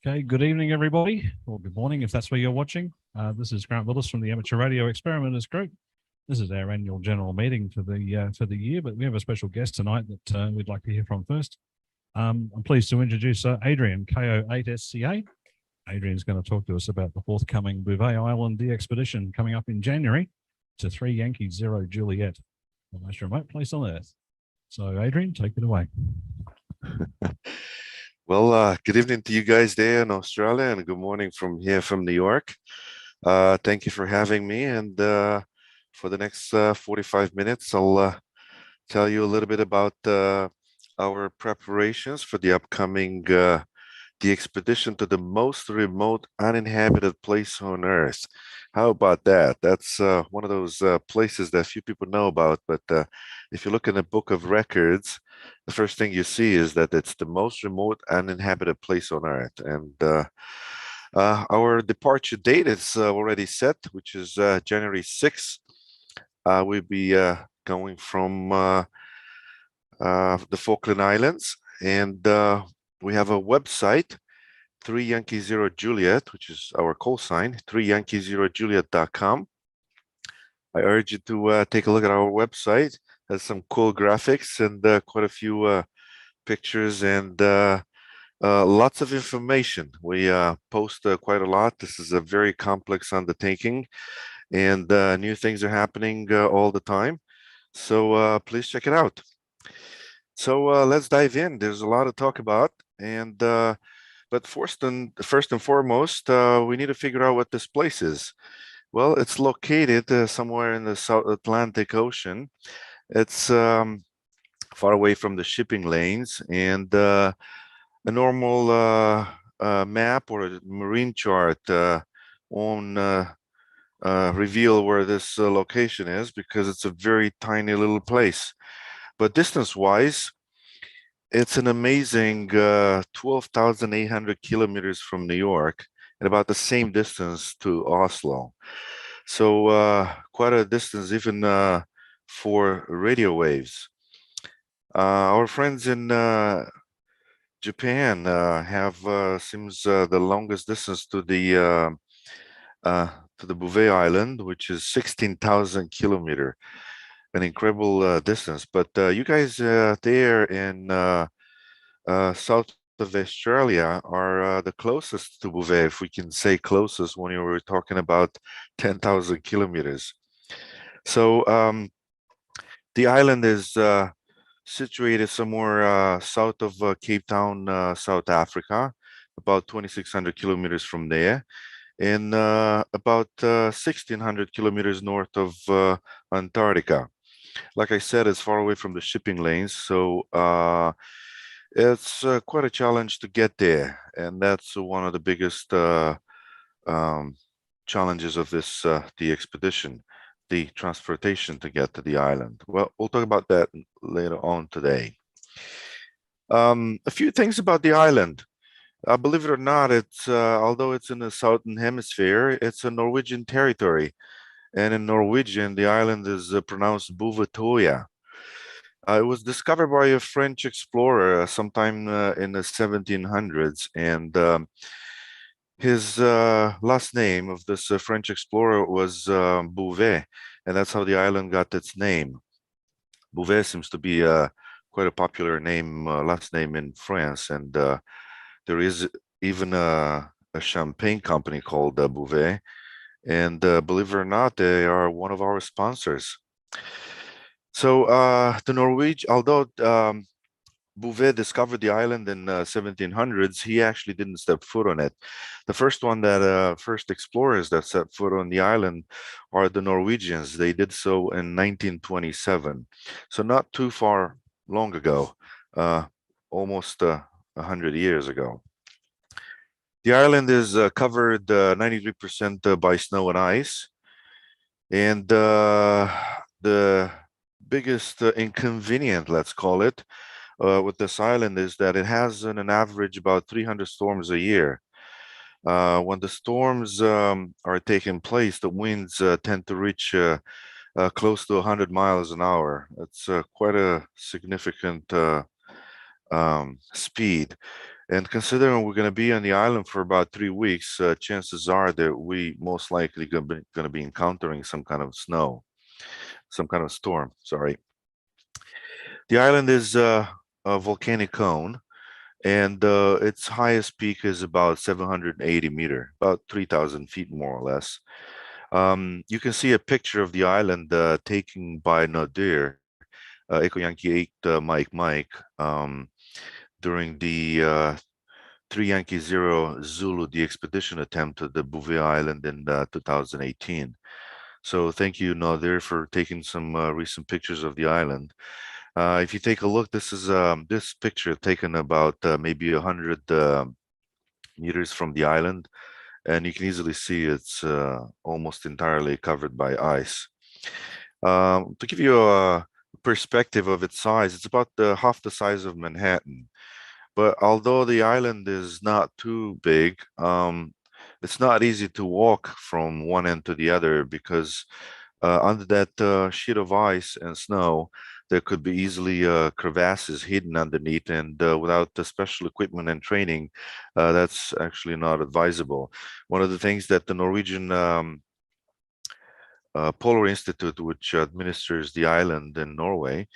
Okay, good evening, everybody, or good morning if that's where you're watching. This is Grant Willis from the Amateur Radio Experimenters Group. This is our annual general meeting for the year, but we have a special guest tonight that we'd like to hear from first. I'm pleased to introduce Adrian KO8SCA. Adrian's going to talk to us about the forthcoming Bouvet Island DXpedition coming up in January to 3Y0J Juliet, the most remote place on Earth. So, Adrian, take it away. Well, good evening to you guys there in Australia, and good morning from here from New York. Thank you for having me. And for the next 45 minutes, I'll tell you a little bit about our preparations for the upcoming the expedition to the most remote uninhabited place on Earth. How about that? That's one of those places that few people know about, but if you look in the book of records, the first thing you see is that it's the most remote uninhabited place on Earth. And our departure date is already set, which is January 6th. We'll be going from the Falkland Islands, and we have a website, 3Y0Juliet, which is our call sign, 3Y0Juliet.com. I urge you to take a look at our website. It has some cool graphics and quite a few pictures and lots of information. We post quite a lot. This is a very complex undertaking, and new things are happening all the time. So please check it out. So let's dive in. There's a lot to talk about, and but first and foremost, we need to figure out what this place is. Well, it's located somewhere in the South Atlantic Ocean. It's far away from the shipping lanes, and a normal map or a marine chart won't reveal where this location is, because it's a very tiny little place. But distance-wise, it's an amazing 12,800 kilometers from New York, and about the same distance to Oslo. So quite a distance even for radio waves. Our friends in Japan have seems the longest distance to the Bouvet Island, which is 16,000 kilometer. An incredible distance. But you guys there in south of Australia are the closest to Bouvet, if we can say closest, when you were talking about 10,000 kilometers. So the island is situated somewhere south of Cape Town, South Africa, about 2,600 kilometers from there, and about 1,600 kilometers north of Antarctica. Like I said, it's far away from the shipping lanes, so it's quite a challenge to get there, and that's one of the biggest challenges of this the expedition, the transportation to get to the island. Well, we'll talk about that later on today. A few things about the island. Believe it or not, it's although it's in the southern hemisphere, it's a Norwegian territory. And in Norwegian, the island is pronounced Bouvetoya. It was discovered by a French explorer sometime in the 1700s, and his last name of this French explorer was Bouvet, and that's how the island got its name. Bouvet seems to be quite a popular name, last name in France, and there is even a champagne company called Bouvet. And believe it or not, they are one of our sponsors. So the Norwegian, although Bouvet discovered the island in 1700s, he actually didn't step foot on it. The first one that first explorers that set foot on the island are the Norwegians. They did so in 1927, so not too far long ago, almost 100 years ago. The island is covered 93% by snow and ice, and the biggest inconvenient, let's call it, with this island is that it has an average about 300 storms a year. When the storms are taking place, the winds tend to reach close to 100 miles an hour. It's quite a significant speed. And considering we're going to be on the island for about 3 weeks, chances are that we most likely going to be encountering some kind of storm. Sorry. The island is a volcanic cone, and its highest peak is about 780 meter, about 3,000 feet more or less. You can see a picture of the island taken by Nadir, Echo Yankee 8 Mike, during the 3Y0J Zulu DXpedition attempt at the Bouvet Island in 2018. So thank you, Nadir, for taking some recent pictures of the island. If you take a look, this is this picture taken about maybe 100 meters from the island, and you can easily see it's almost entirely covered by ice. To give you a perspective of its size, it's about half the size of Manhattan. But although the island is not too big, it's not easy to walk from one end to the other because under that sheet of ice and snow, there could be easily crevasses hidden underneath, and without the special equipment and training, that's actually not advisable. One of the things that the Norwegian Polar Institute, which administers the island in Norway,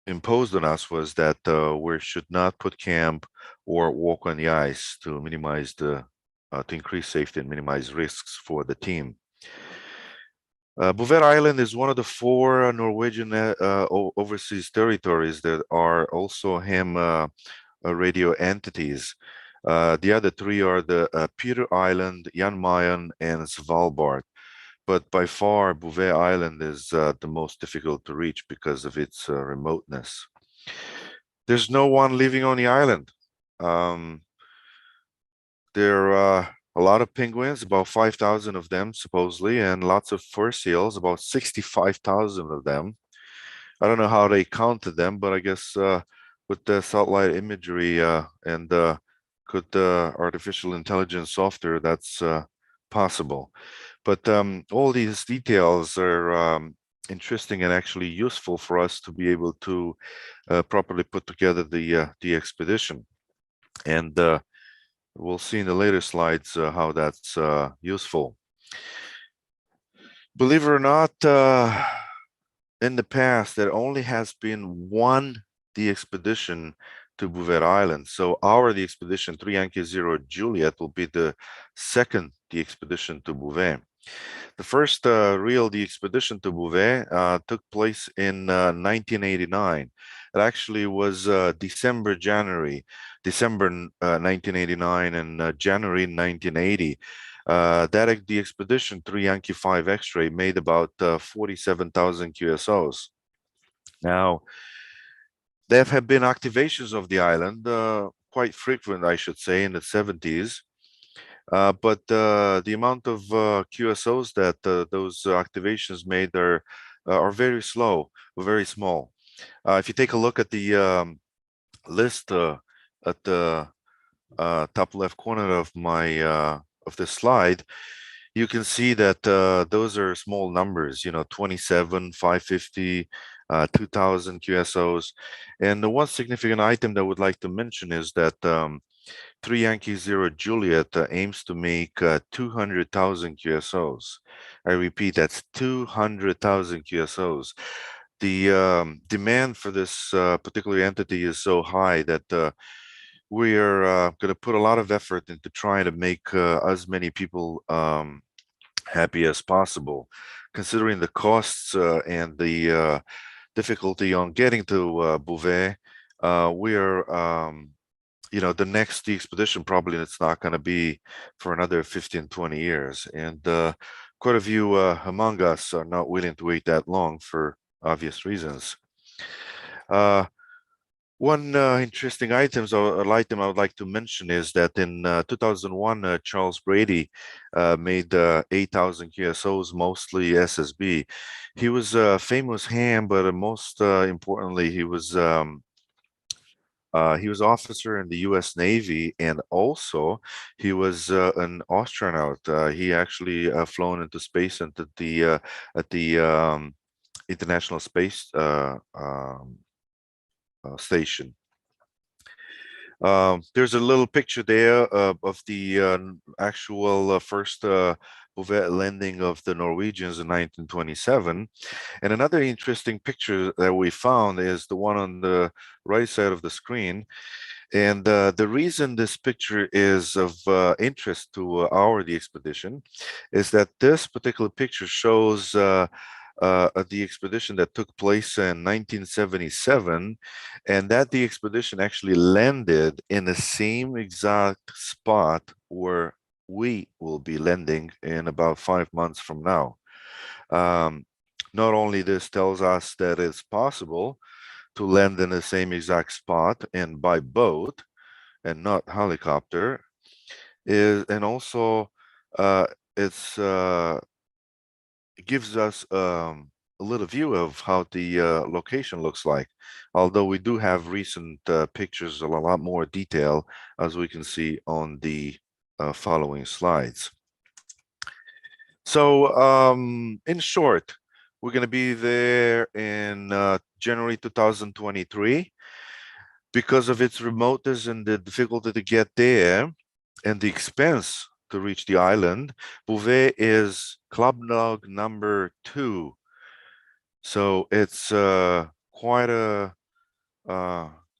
imposed on us was that we should not put camp or walk on the ice to minimize to increase safety and minimize risks for the team. Bouvet Island is one of the 4 Norwegian overseas territories that are also ham radio entities. The other 3 are the Peter Island, Jan Mayen, and Svalbard. But by far, Bouvet Island is the most difficult to reach because of its remoteness. There's no one living on the island. There are a lot of penguins, about 5,000 of them supposedly, and lots of fur seals, about 65,000 of them. I don't know how they counted them, but I guess with the satellite imagery and good artificial intelligence software, that's possible. But all these details are interesting and actually useful for us to be able to properly put together the expedition. And we'll see in the later slides how that's useful. Believe it or not, in the past, there only has been one DXpedition to Bouvet Island. So the expedition 3Y0 Juliet will be the second DXpedition to Bouvet. The first real DXpedition to Bouvet took place in 1989. It actually was December 1989 and January 1980. That DXpedition 3Y 5 X-ray made about 47,000 QSOs. Now, there have been activations of the island, quite frequent, I should say, in the 70s. But the amount of QSOs that those activations made are very slow, very small. If you take a look at the list at the top left corner of my of this slide, you can see that those are small numbers. 27, 550, 2,000 QSOs. And the one significant item that I would like to mention is that 3Y0 Juliet aims to make 200,000 QSOs. I repeat, that's 200,000 QSOs. The demand for this particular entity is so high that we are going to put a lot of effort into trying to make as many people happy as possible. Considering the costs and the difficulty on getting to Bouvet, we are the next expedition probably it's not going to be for another 15, 20 years. And quite a few among us are not willing to wait that long for obvious reasons. One interesting item I would like to mention is that in 2001, Charles Brady made 8,000 QSOs, mostly SSB. He was a famous ham, but most importantly, he was officer in the U.S. Navy, and also he was an astronaut. He actually flown into space and at the International Space Station. There's a little picture there of the actual first Bouvet landing of the Norwegians in 1927. And another interesting picture that we found is the one on the right side of the screen. And the reason this picture is of interest to our DXpedition is that this particular picture shows the expedition that took place in 1977, and that the expedition actually landed in the same exact spot where we will be landing in about 5 months from now. Not only this tells us that it's possible to land in the same exact spot and by boat and not helicopter, and also it's it gives us a little view of how the location looks like, although we do have recent pictures of a lot more detail, as we can see on the following slides. So in short, we're going to be there in January 2023. Because of its remoteness and the difficulty to get there and the expense to reach the island, Bouvet is club log number 2. So it's quite a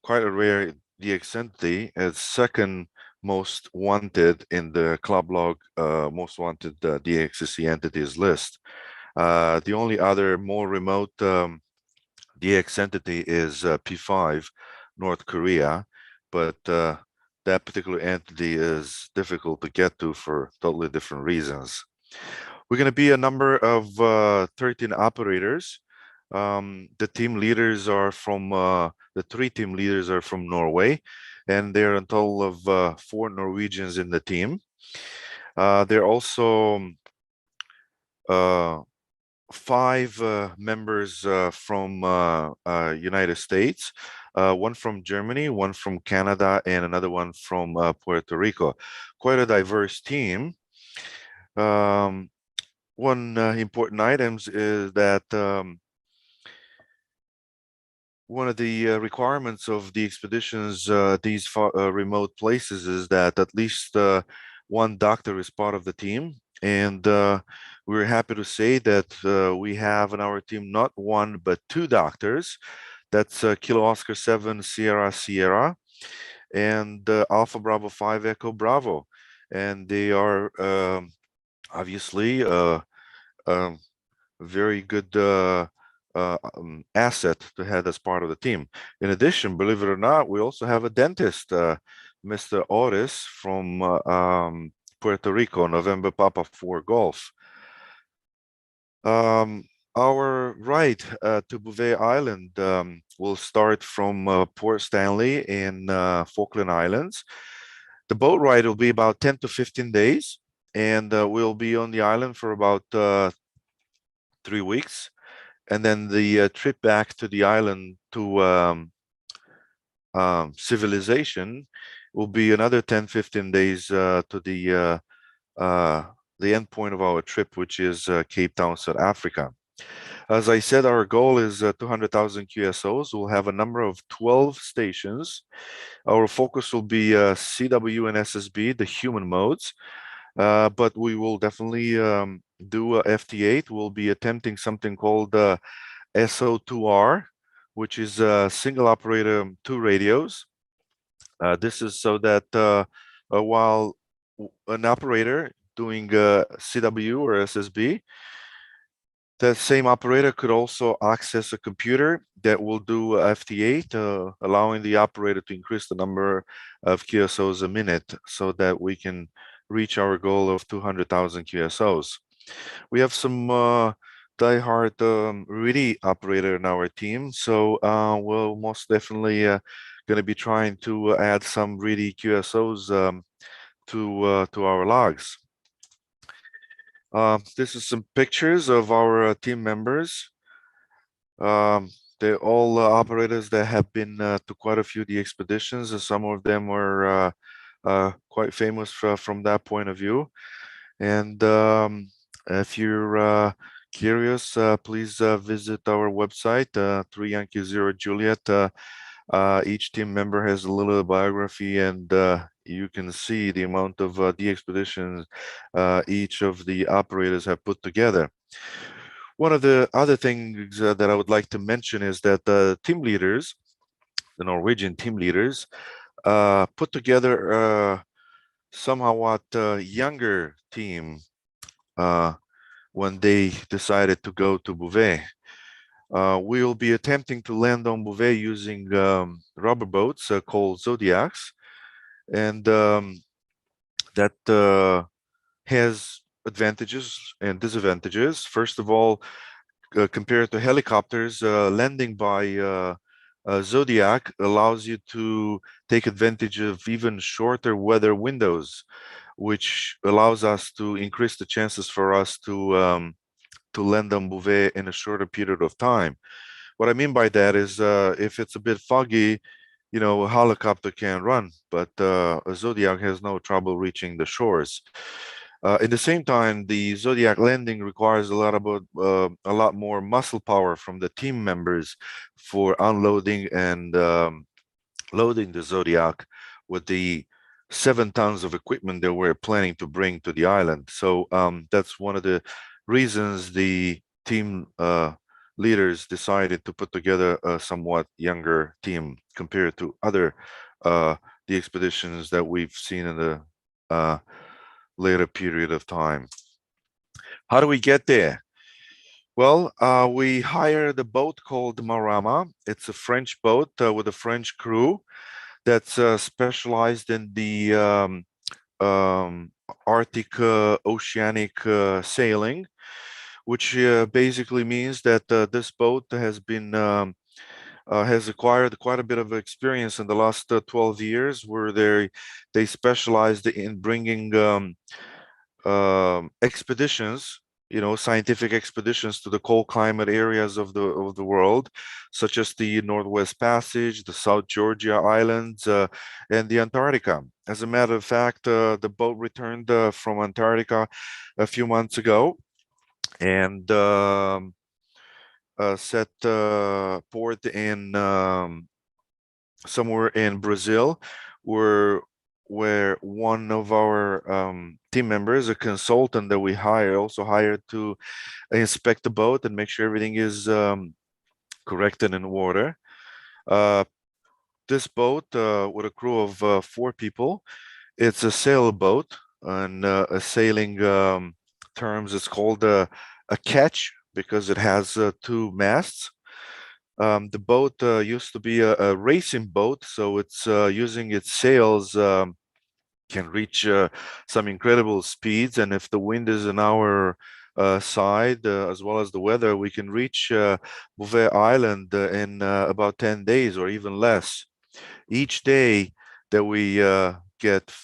rare DX entity. It's second most wanted in the club log most wanted DXCC entities list. The only other more remote DX entity is P5, North Korea, but that particular entity is difficult to get to for totally different reasons. We're going to be a number of 13 operators. The team leaders are from, the 3 team leaders are from Norway, and there are a total of 4 Norwegians in the team. There are also 5 members from United States, 1 from Germany, 1 from Canada, and another one from Puerto Rico. Quite a diverse team. One important items is that one of the requirements of the expeditions, these remote places, is that at least 1 doctor is part of the team. And we're happy to say that we have in our team not 1 but 2 doctors. That's Kilo Oscar 7 Sierra Sierra and Alpha Bravo 5 Echo Bravo, and they are obviously very good asset to have as part of the team. In addition, believe it or not, we also have a dentist, Mr. Otis from Puerto Rico, November Papa 4 Golf. Our ride to Bouvet Island will start from Port Stanley in Falkland Islands. The boat ride will be about 10 to 15 days, and we'll be on the island for about 3 weeks. And then the trip back to the island to civilization will be another 10-15 days to the end point of our trip, which is Cape Town, South Africa. As I said, our goal is 200,000 QSOs. We'll have a number of 12 stations. Our focus will be CW and SSB, the human modes, but we will definitely do FT8. We'll be attempting something called SO2R, which is a single operator 2 radios. This is so that while an operator doing CW or SSB, that same operator could also access a computer that will do FT8, allowing the operator to increase the number of QSOs a minute so that we can reach our goal of 200,000 QSOs. We have some diehard RIDI operator in our team, so we'll most definitely going to be trying to add some RIDI QSOs to our logs. This is some pictures of our team members. They're all operators that have been to quite a few of the expeditions, and some of them were quite famous from that point of view. And if you're curious, please visit our website, 3 Yankee 0 Juliet Each team member has a little biography, and you can see the amount of DXpeditions each of the operators have put together. One of the other things that I would like to mention is that the team leaders, the Norwegian team leaders, put together somewhat younger team when they decided to go to Bouvet. We'll be attempting to land on Bouvet using rubber boats called Zodiacs, and that has advantages and disadvantages. First of all, compared to helicopters, landing by Zodiac allows you to take advantage of even shorter weather windows, which allows us to increase the chances for us to land on Bouvet in a shorter period of time. What I mean by that is if it's a bit foggy, you know, a helicopter can run, but a Zodiac has no trouble reaching the shores. At the same time, the Zodiac landing requires a lot more muscle power from the team members for unloading and loading the Zodiac with the 7 tons of equipment that we're planning to bring to the island. So that's one of the reasons the team leaders decided to put together a somewhat younger team compared to other the expeditions that we've seen in the later period of time. How do we get there? Well, we hired a boat called Marama. It's a French boat with a French crew that's specialized in the Arctic oceanic sailing, which basically means that this boat has acquired quite a bit of experience in the last 12 years, where they specialized in bringing expeditions, you know, scientific expeditions to the cold climate areas of the world, such as the Northwest Passage, the South Georgia Islands, and the Antarctica. As a matter of fact, the boat returned from Antarctica a few months ago, and set port in somewhere in Brazil, where one of our team members, a consultant that we also hired to inspect the boat and make sure everything is correct and in order. This boat with a crew of 4 people, it's a sailboat, and a sailing terms, it's called a ketch because it has 2 masts. The boat used to be a racing boat, so it's using its sails can reach some incredible speeds, and if the wind is in our side, as well as the weather, we can reach Bouvet Island in about 10 days or even less. Each day that we get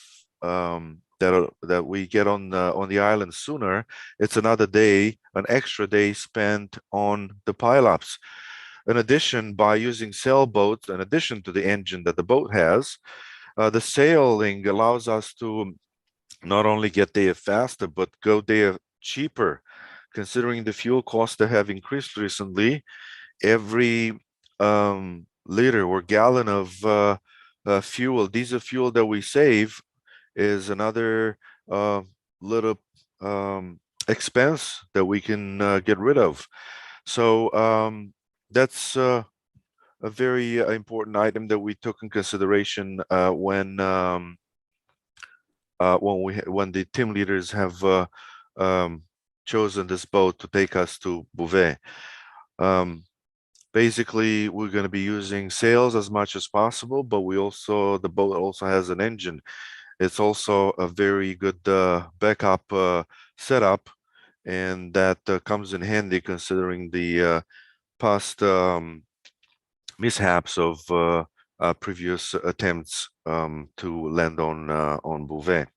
that we get on the island sooner, it's another day, an extra day spent on the pileups. In addition, by using sailboats, in addition to the engine that the boat has, the sailing allows us to not only get there faster, but go there cheaper. Considering the fuel costs that have increased recently, every liter or gallon of fuel, diesel fuel that we save is another little expense that we can get rid of. So that's a very important item that we took in consideration when the team leaders have chosen this boat to take us to Bouvet. Basically, we're going to be using sails as much as possible, but the boat also has an engine. It's also a very good backup setup, and that comes in handy considering the past mishaps of previous attempts to land on Bouvet.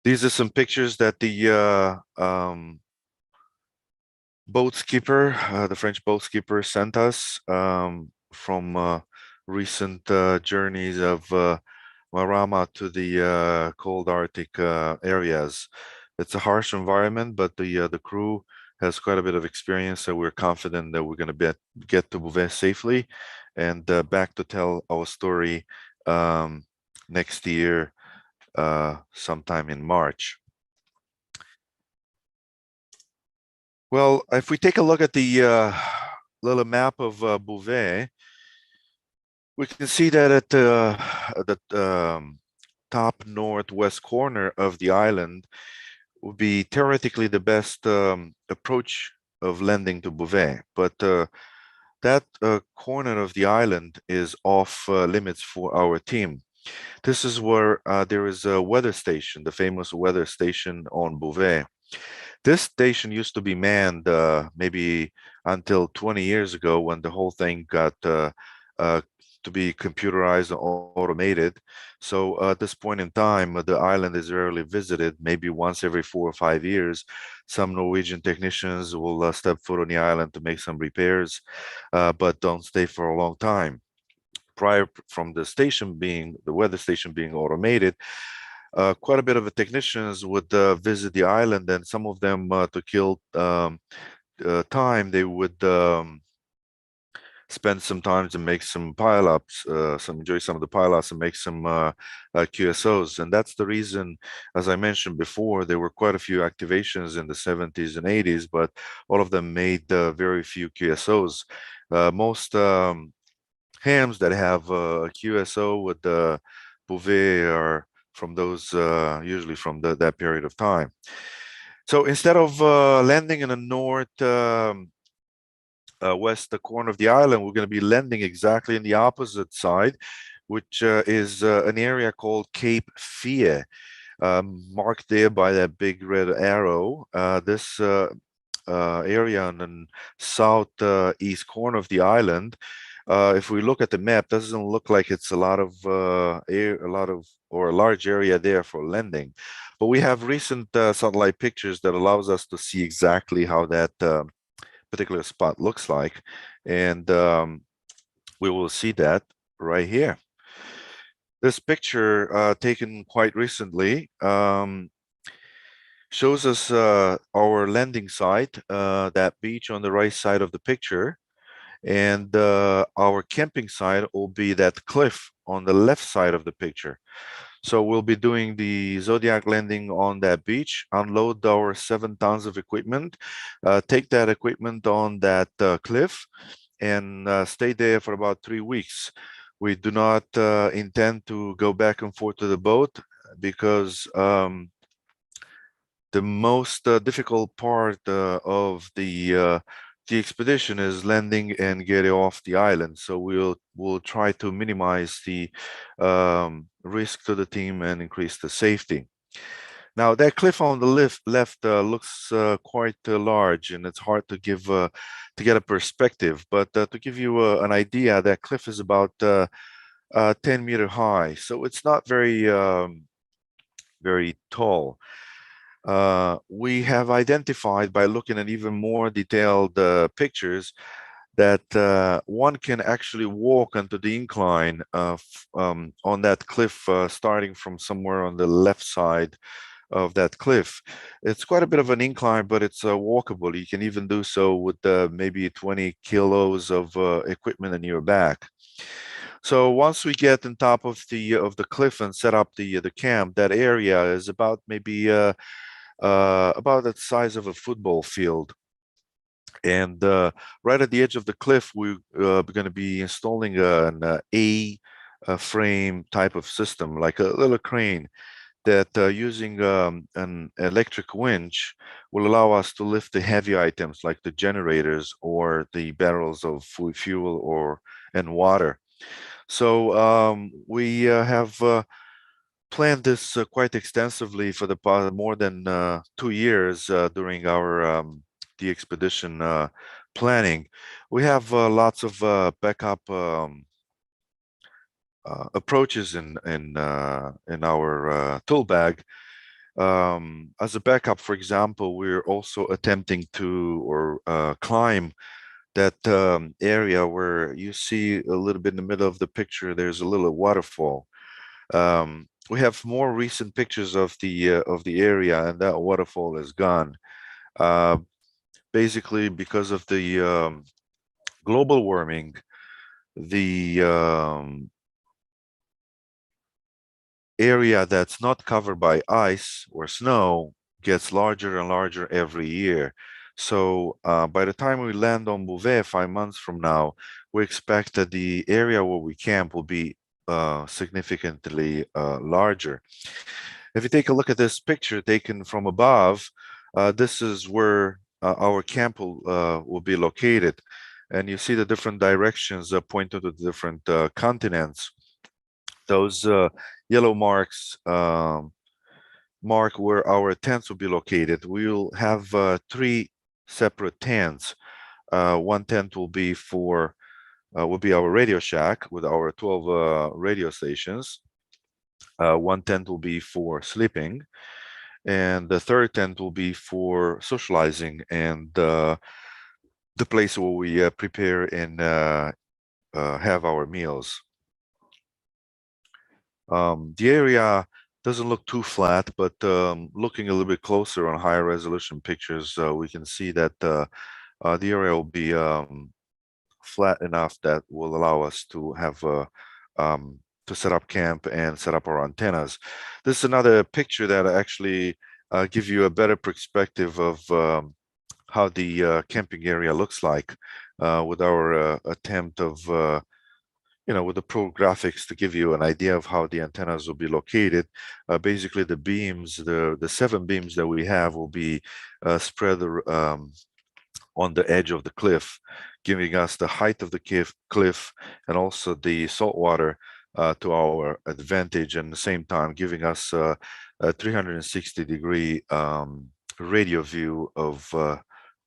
These are some pictures that the boat skipper, the French boat skipper, sent us from recent journeys of Marama to the cold Arctic areas. It's a harsh environment, but the crew has quite a bit of experience, so we're confident that we're going to get to Bouvet safely. and back to tell our story next year, sometime in March. Well, if we take a look at the little map of Bouvet, we can see that at the top northwest corner of the island would be theoretically the best approach of landing to Bouvet, but that corner of the island is off limits for our team. This is where there is a weather station, the famous weather station on Bouvet. This station used to be manned maybe until 20 years ago, when the whole thing got to be computerized and automated. So at this point in time, the island is rarely visited, maybe once every 4 or 5 years. Some Norwegian technicians will step foot on the island to make some repairs, but don't stay for a long time. Prior from the weather station being automated, quite a bit of the technicians would visit the island, and some of them to kill time, they would spend some time to make some pile-ups, enjoy some of the pile-ups and make some QSOs. And that's the reason, as I mentioned before, there were quite a few activations in the 70s and 80s, but all of them made very few QSOs. Most hams that have a QSO with the Bouvet are from those, usually from that period of time. So instead of landing in the north west corner of the island, we're going to be landing exactly in the opposite side, which is an area called Cape Fear, marked there by that big red arrow. This area on the southeast corner of the island, if we look at the map, doesn't look like it's a large area there for landing. But we have recent satellite pictures that allows us to see exactly how that particular spot looks like, and we will see that right here. This picture taken quite recently shows us our landing site, that beach on the right side of the picture, and our camping site will be that cliff on the left side of the picture. So we'll be doing the Zodiac landing on that beach, unload our 7 tons of equipment, take that equipment on that cliff, and stay there for about 3 weeks. We do not intend to go back and forth to the boat, because the most difficult part of the expedition is landing and getting off the island. So we'll try to minimize the risk to the team and increase the safety. Now that cliff on the left looks quite large, and it's hard to get a perspective. But to give you an idea, that cliff is about 10-meter high, so it's not very tall. We have identified, by looking at even more detailed pictures, that one can actually walk onto the incline on that cliff, starting from somewhere on the left side of that cliff. It's quite a bit of an incline, but it's walkable. You can even do so with maybe 20 kilos of equipment in your back. So once we get on top of the cliff and set up the camp, that area is about maybe about the size of a football field. And right at the edge of the cliff, we're going to be installing an A-frame type of system, like a little crane that using an electric winch will allow us to lift the heavy items like the generators or the barrels of fuel and water. So we have planned this quite extensively for the past more than 2 years during our the expedition planning. We have lots of backup approaches in our tool bag. As a backup, for example, we're also attempting to climb that area where you see a little bit in the middle of the picture. There's a little waterfall. We have more recent pictures of the area, and that waterfall is gone. Basically, because of the global warming, the area that's not covered by ice or snow gets larger and larger every year. So by the time we land on Bouvet 5 months from now, we expect that the area where we camp will be significantly larger. If you take a look at this picture taken from above, this is where our camp will be located. And you see the different directions pointing to the different continents. Those yellow marks mark where our tents will be located. We'll have 3 separate tents. One tent will be our radio shack with our 12 radio stations. One tent will be for sleeping, and the third tent will be for socializing and the place where we prepare and have our meals. The area doesn't look too flat, but looking a little bit closer on higher resolution pictures, we can see that the area will be flat enough that will allow us to have to set up camp and set up our antennas. This is another picture that actually gives you a better perspective of how the camping area looks like with our attempt of with the pro graphics to give you an idea of how the antennas will be located. Basically, the beams, the 7 beams that we have will be spread on the edge of the cliff, giving us the height of the cliff and also the salt water to our advantage, and at the same time giving us a 360-degree radio view of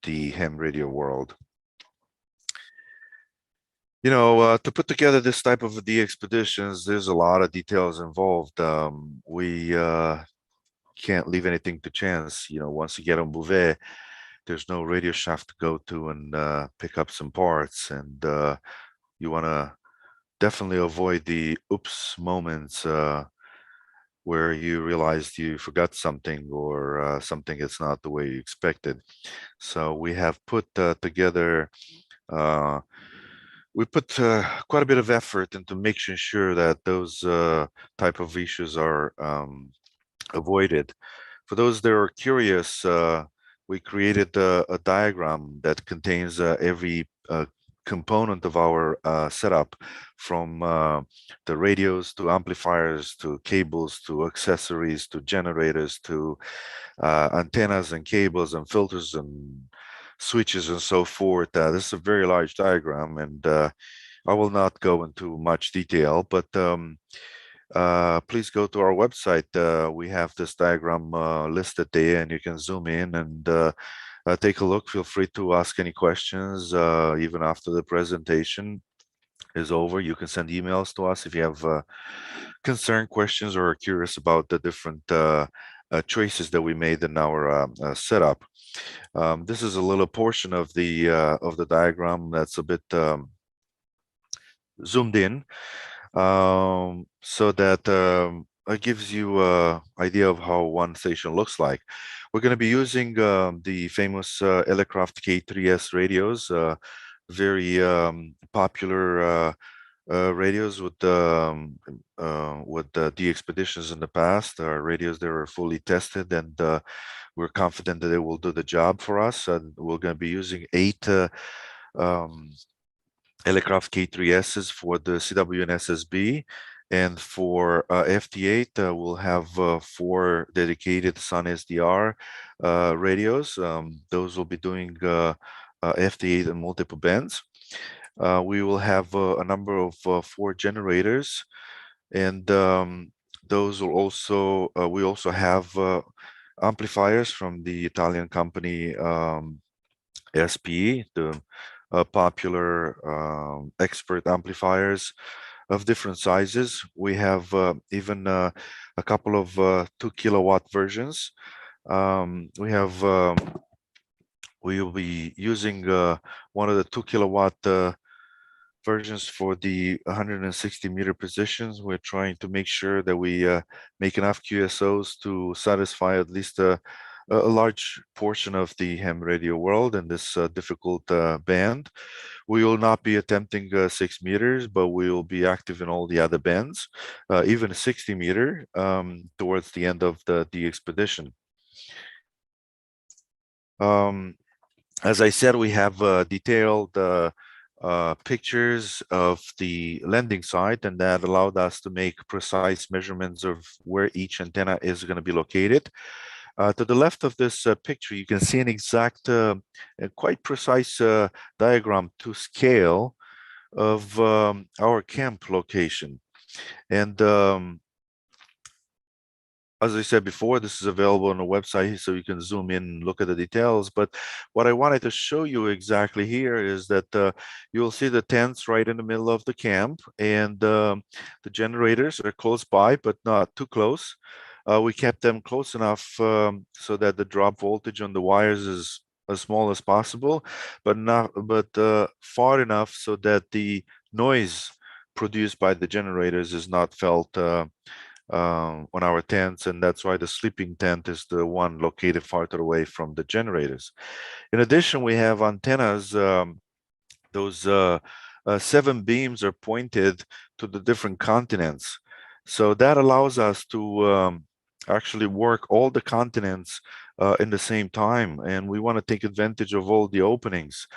the ham radio world. To put together this type of DXpeditions, there's a lot of details involved. We can't leave anything to chance. Once you get on Bouvet, there's no radio shaft to go to and pick up some parts, and you want to definitely avoid the oops moments where you realized you forgot something or something is not the way you expected. So we have put together we put quite a bit of effort into making sure that those type of issues are avoided. For those that are curious, we created a diagram that contains every component of our setup, from the radios to amplifiers to cables to accessories to generators to antennas and cables and filters and switches and so forth. This is a very large diagram, and I will not go into much detail, but please go to our website. We have this diagram listed there, and you can zoom in and take a look. Feel free to ask any questions even after the presentation is over. You can send emails to us if you have concern, questions, or are curious about the different choices that we made in our setup. This is a little portion of the diagram that's a bit zoomed in, so that it gives you an idea of how one station looks like. We're going to be using the famous Elecraft K3S radios, very popular radios with the DXpeditions in the past. Radios that were fully tested, and we're confident that they will do the job for us. And we're going to be using 8 Elecraft K3Ss for the CW and SSB, and for FT8 we'll have 4 dedicated Sun SDR radios. Those will be doing FT8 and multiple bands. We will have a number of 4 generators, and those will also we also have amplifiers from the Italian company SPE, the popular expert amplifiers of different sizes. We have even a couple of 2 kilowatt versions. We will be using one of the 2 kilowatt versions for the 160 meter positions. We're trying to make sure that we make enough QSOs to satisfy at least a large portion of the ham radio world in this difficult band. We will not be attempting 6 meters, but we will be active in all the other bands, even 60 meter towards the end of the expedition. As I said, we have detailed pictures of the landing site, and that allowed us to make precise measurements of where each antenna is going to be located. To the left of this picture, you can see an exact, quite precise diagram to scale of our camp location. And as I said before, this is available on the website, so you can zoom in and look at the details. But what I wanted to show you exactly here is that you'll see the tents right in the middle of the camp, and the generators are close by, but not too close. We kept them close enough so that the drop voltage on the wires is as small as possible, but far enough so that the noise produced by the generators is not felt on our tents, and that's why the sleeping tent is the one located farther away from the generators. In addition, we have antennas. Those 7 beams are pointed to the different continents, so that allows us to actually work all the continents in the same time, and we want to take advantage of all the openings.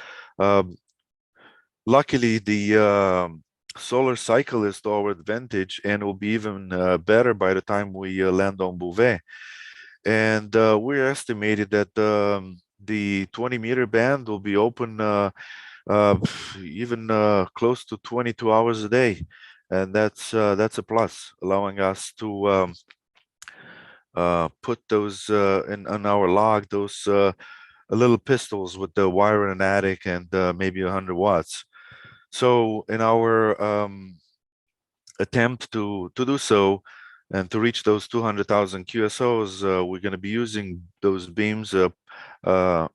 Luckily, the solar cycle is to our advantage, and will be even better by the time we land on Bouvet. And we're estimated that the 20-meter band will be open even close to 22 hours a day, and that's a plus, allowing us to put those on our log, those little pistols with the wire in an attic and maybe 100 watts. So in our attempt to do so and to reach those 200,000 QSOs, we're going to be using those beams that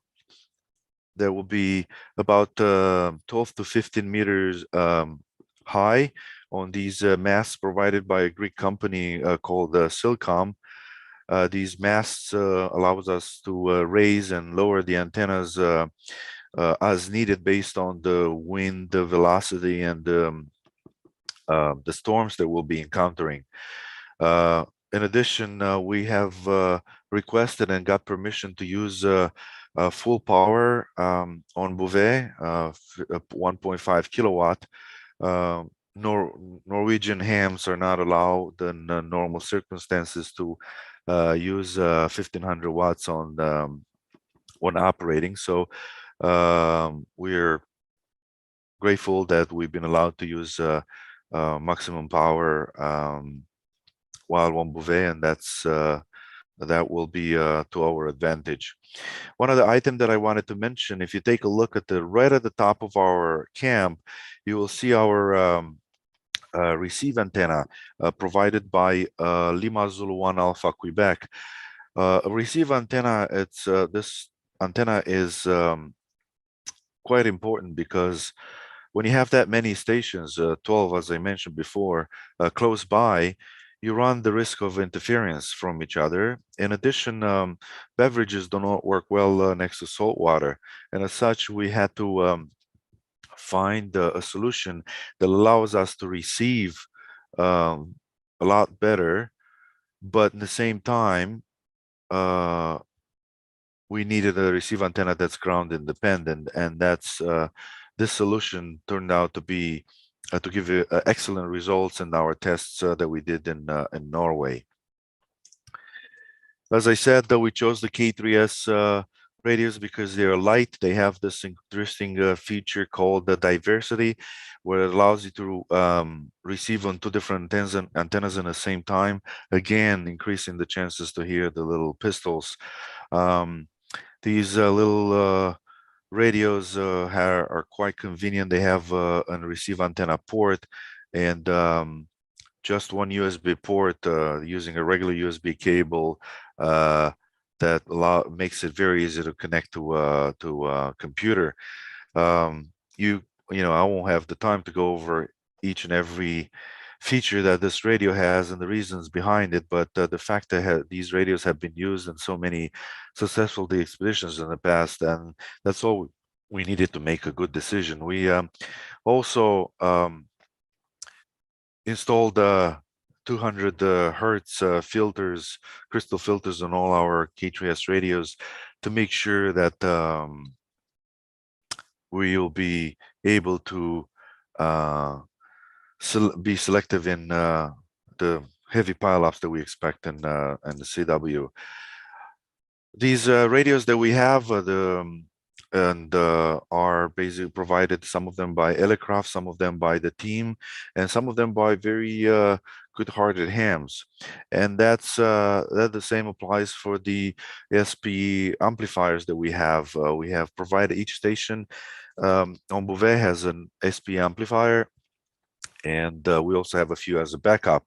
will be about 12 to 15 meters high on these masts provided by a Greek company called Silcom. These masts allows us to raise and lower the antennas as needed based on the wind, the velocity, and the storms that we'll be encountering. In addition, we have requested and got permission to use full power on Bouvet, 1.5 kilowatt. Norwegian hams are not allowed in normal circumstances to use 1500 watts on operating. So we're grateful that we've been allowed to use maximum power while on Bouvet, and that will be to our advantage. One other item that I wanted to mention, if you take a look at the right at the top of our camp, you will see our receive antenna provided by Lima Zulu 1 Alpha Quebec. A receive antenna, this antenna is quite important because when you have that many stations, 12 as I mentioned before, close by, you run the risk of interference from each other. In addition, beverages do not work well next to salt water, and as such we had to find a solution that allows us to receive a lot better, but at the same time we needed a receive antenna that's ground independent, and that's this solution turned out to be to give excellent results in our tests that we did in Norway. As I said, though, we chose the K3S radios because they are light. They have this interesting feature called the diversity, where it allows you to receive on 2 different antennas in the same time, again increasing the chances to hear the little pistols. These little radios are quite convenient. They have a receive antenna port and just one USB port using a regular USB cable that makes it very easy to connect to a computer. You know, I won't have the time to go over each and every feature that this radio has and the reasons behind it, but the fact that these radios have been used in so many successful expeditions in the past, and that's all we needed to make a good decision. We also installed 200 hertz filters, crystal filters on all our K3S radios to make sure that we'll be able to be selective in the heavy pileups that we expect in the CW. These radios that we have, are basically provided, some of them by Elecraft, some of them by the team, and some of them by very good-hearted hams. And that's that the same applies for the SP amplifiers that we have. We have provided each station on Bouvet has an SP amplifier, and we also have a few as a backup.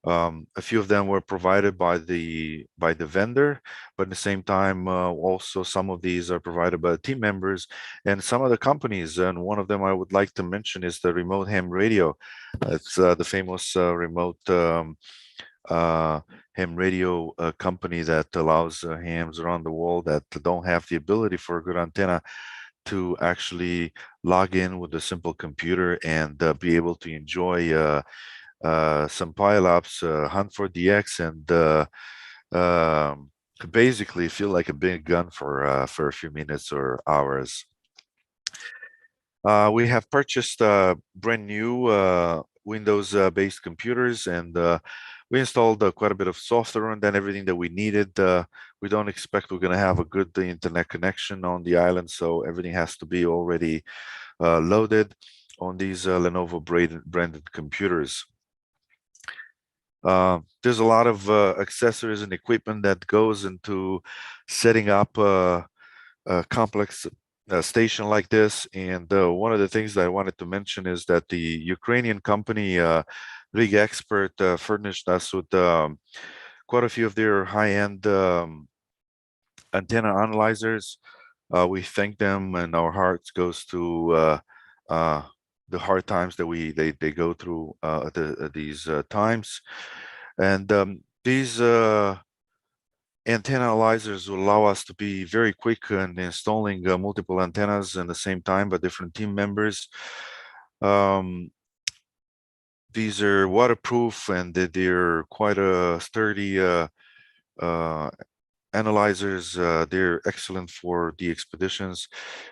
A few of them were provided by the vendor, but at the same time, also some of these are provided by the team members and some of the companies. And one of them I would like to mention is the remote ham radio. It's the famous remote ham radio company that allows hams around the world that don't have the ability for a good antenna to actually log in with a simple computer and be able to enjoy some pileups, hunt for DX, and basically feel like a big gun for a few minutes or hours. We have purchased brand new Windows-based computers, and we installed quite a bit of software and then everything that we needed. We don't expect we're going to have a good internet connection on the island, so everything has to be already loaded on these Lenovo branded computers. There's a lot of accessories and equipment that goes into setting up a complex station like this. And one of the things that I wanted to mention is that the Ukrainian company Rig Expert furnished us with quite a few of their high-end antenna analyzers. We thank them, and our hearts goes to the hard times that they go through at these times. And these antenna analyzers will allow us to be very quick in installing multiple antennas at the same time by different team members. These are waterproof, and they're quite a sturdy analyzers. They're excellent for the expeditions.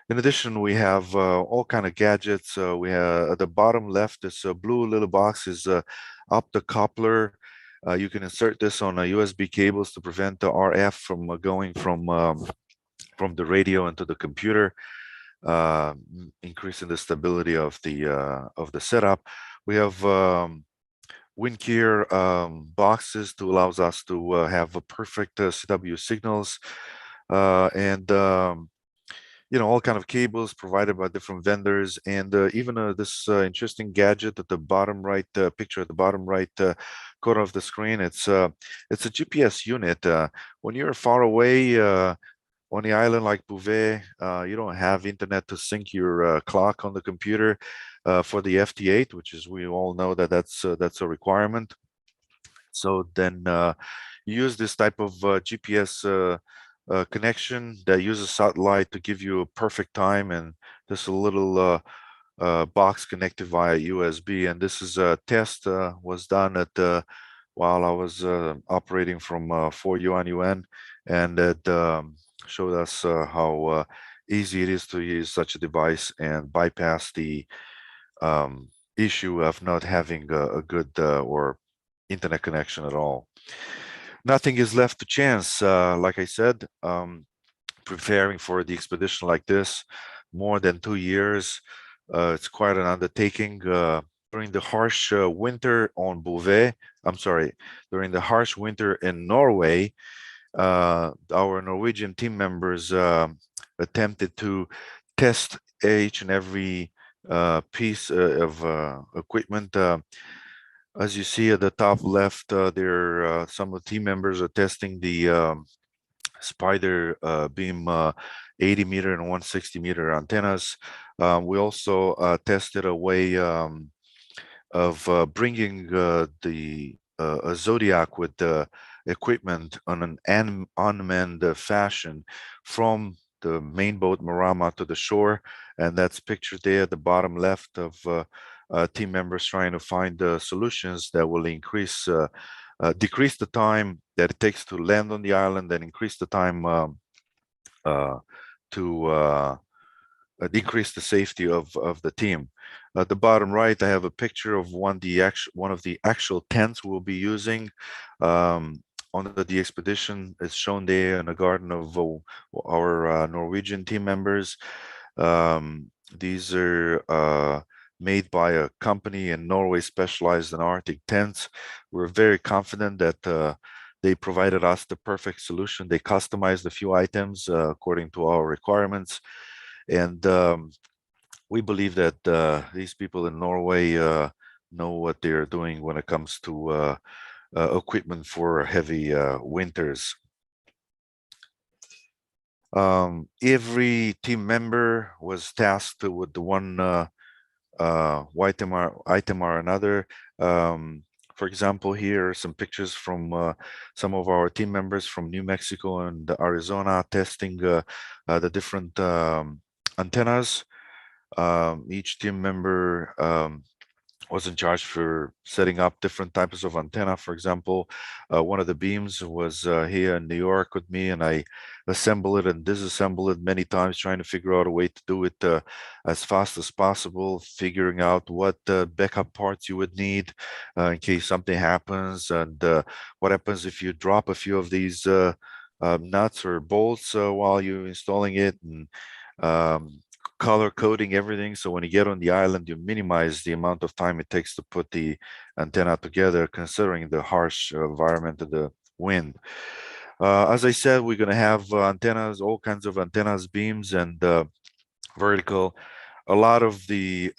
In addition, we have all kind of gadgets. We have at the bottom left, this blue little box is optocoupler. You can insert this on USB cables to prevent the RF from going from the radio into the computer, increasing the stability of the setup. We have WinGear boxes to allows us to have a perfect CW signals, and you know, all kind of cables provided by different vendors, and even this interesting gadget at the bottom right picture at the bottom right corner of the screen. It's a GPS unit. When you're far away on the island like Bouvet, you don't have internet to sync your clock on the computer for the FT8, which is, we all know that that's a requirement. So then you use this type of GPS connection that uses satellite to give you a perfect time, and there's a little box connected via USB. And this is a test was done at while I was operating from 4 UN, and it showed us how easy it is to use such a device and bypass the issue of not having a good or internet connection at all. Nothing is left to chance. Like I said, preparing for the expedition like this, more than 2 years, it's quite an undertaking. During the harsh winter on Bouvet, I'm sorry, during the harsh winter in Norway, our Norwegian team members attempted to test each and every piece of equipment. As you see at the top left, there some of the team members are testing the spider beam 80-meter and 160-meter antennas. We also tested a way bringing a Zodiac with the equipment on an unmanned fashion from the main boat Marama to the shore, and that's pictured there at the bottom left of team members trying to find solutions that will decrease the time that it takes to land on the island and increase the time to decrease the safety of the team. At the bottom right, I have a picture of one of the actual tents we'll be using on the DXpedition. It's shown there in the garden of our Norwegian team members. These are made by a company in Norway specialized in Arctic tents. We're very confident that they provided us the perfect solution. They customized a few items according to our requirements. And we believe that these people in Norway know what they're doing when it comes to equipment for heavy winters. Every team member was tasked with the one item or another. For example, here are some pictures from some of our team members from New Mexico and Arizona testing the different antennas. Each team member was in charge for setting up different types of antenna. For example, one of the beams was here in New York with me, and I assemble it and disassemble it many times, trying to figure out a way to do it as fast as possible, figuring out what backup parts you would need in case something happens, and what happens if you drop a few of these nuts or bolts while you're installing it, and color coding everything, so when you get on the island you minimize the amount of time it takes to put the antenna together, considering the harsh environment of the wind. As I said, we're going to have antennas, all kinds of antennas, beams, and vertical. A lot of the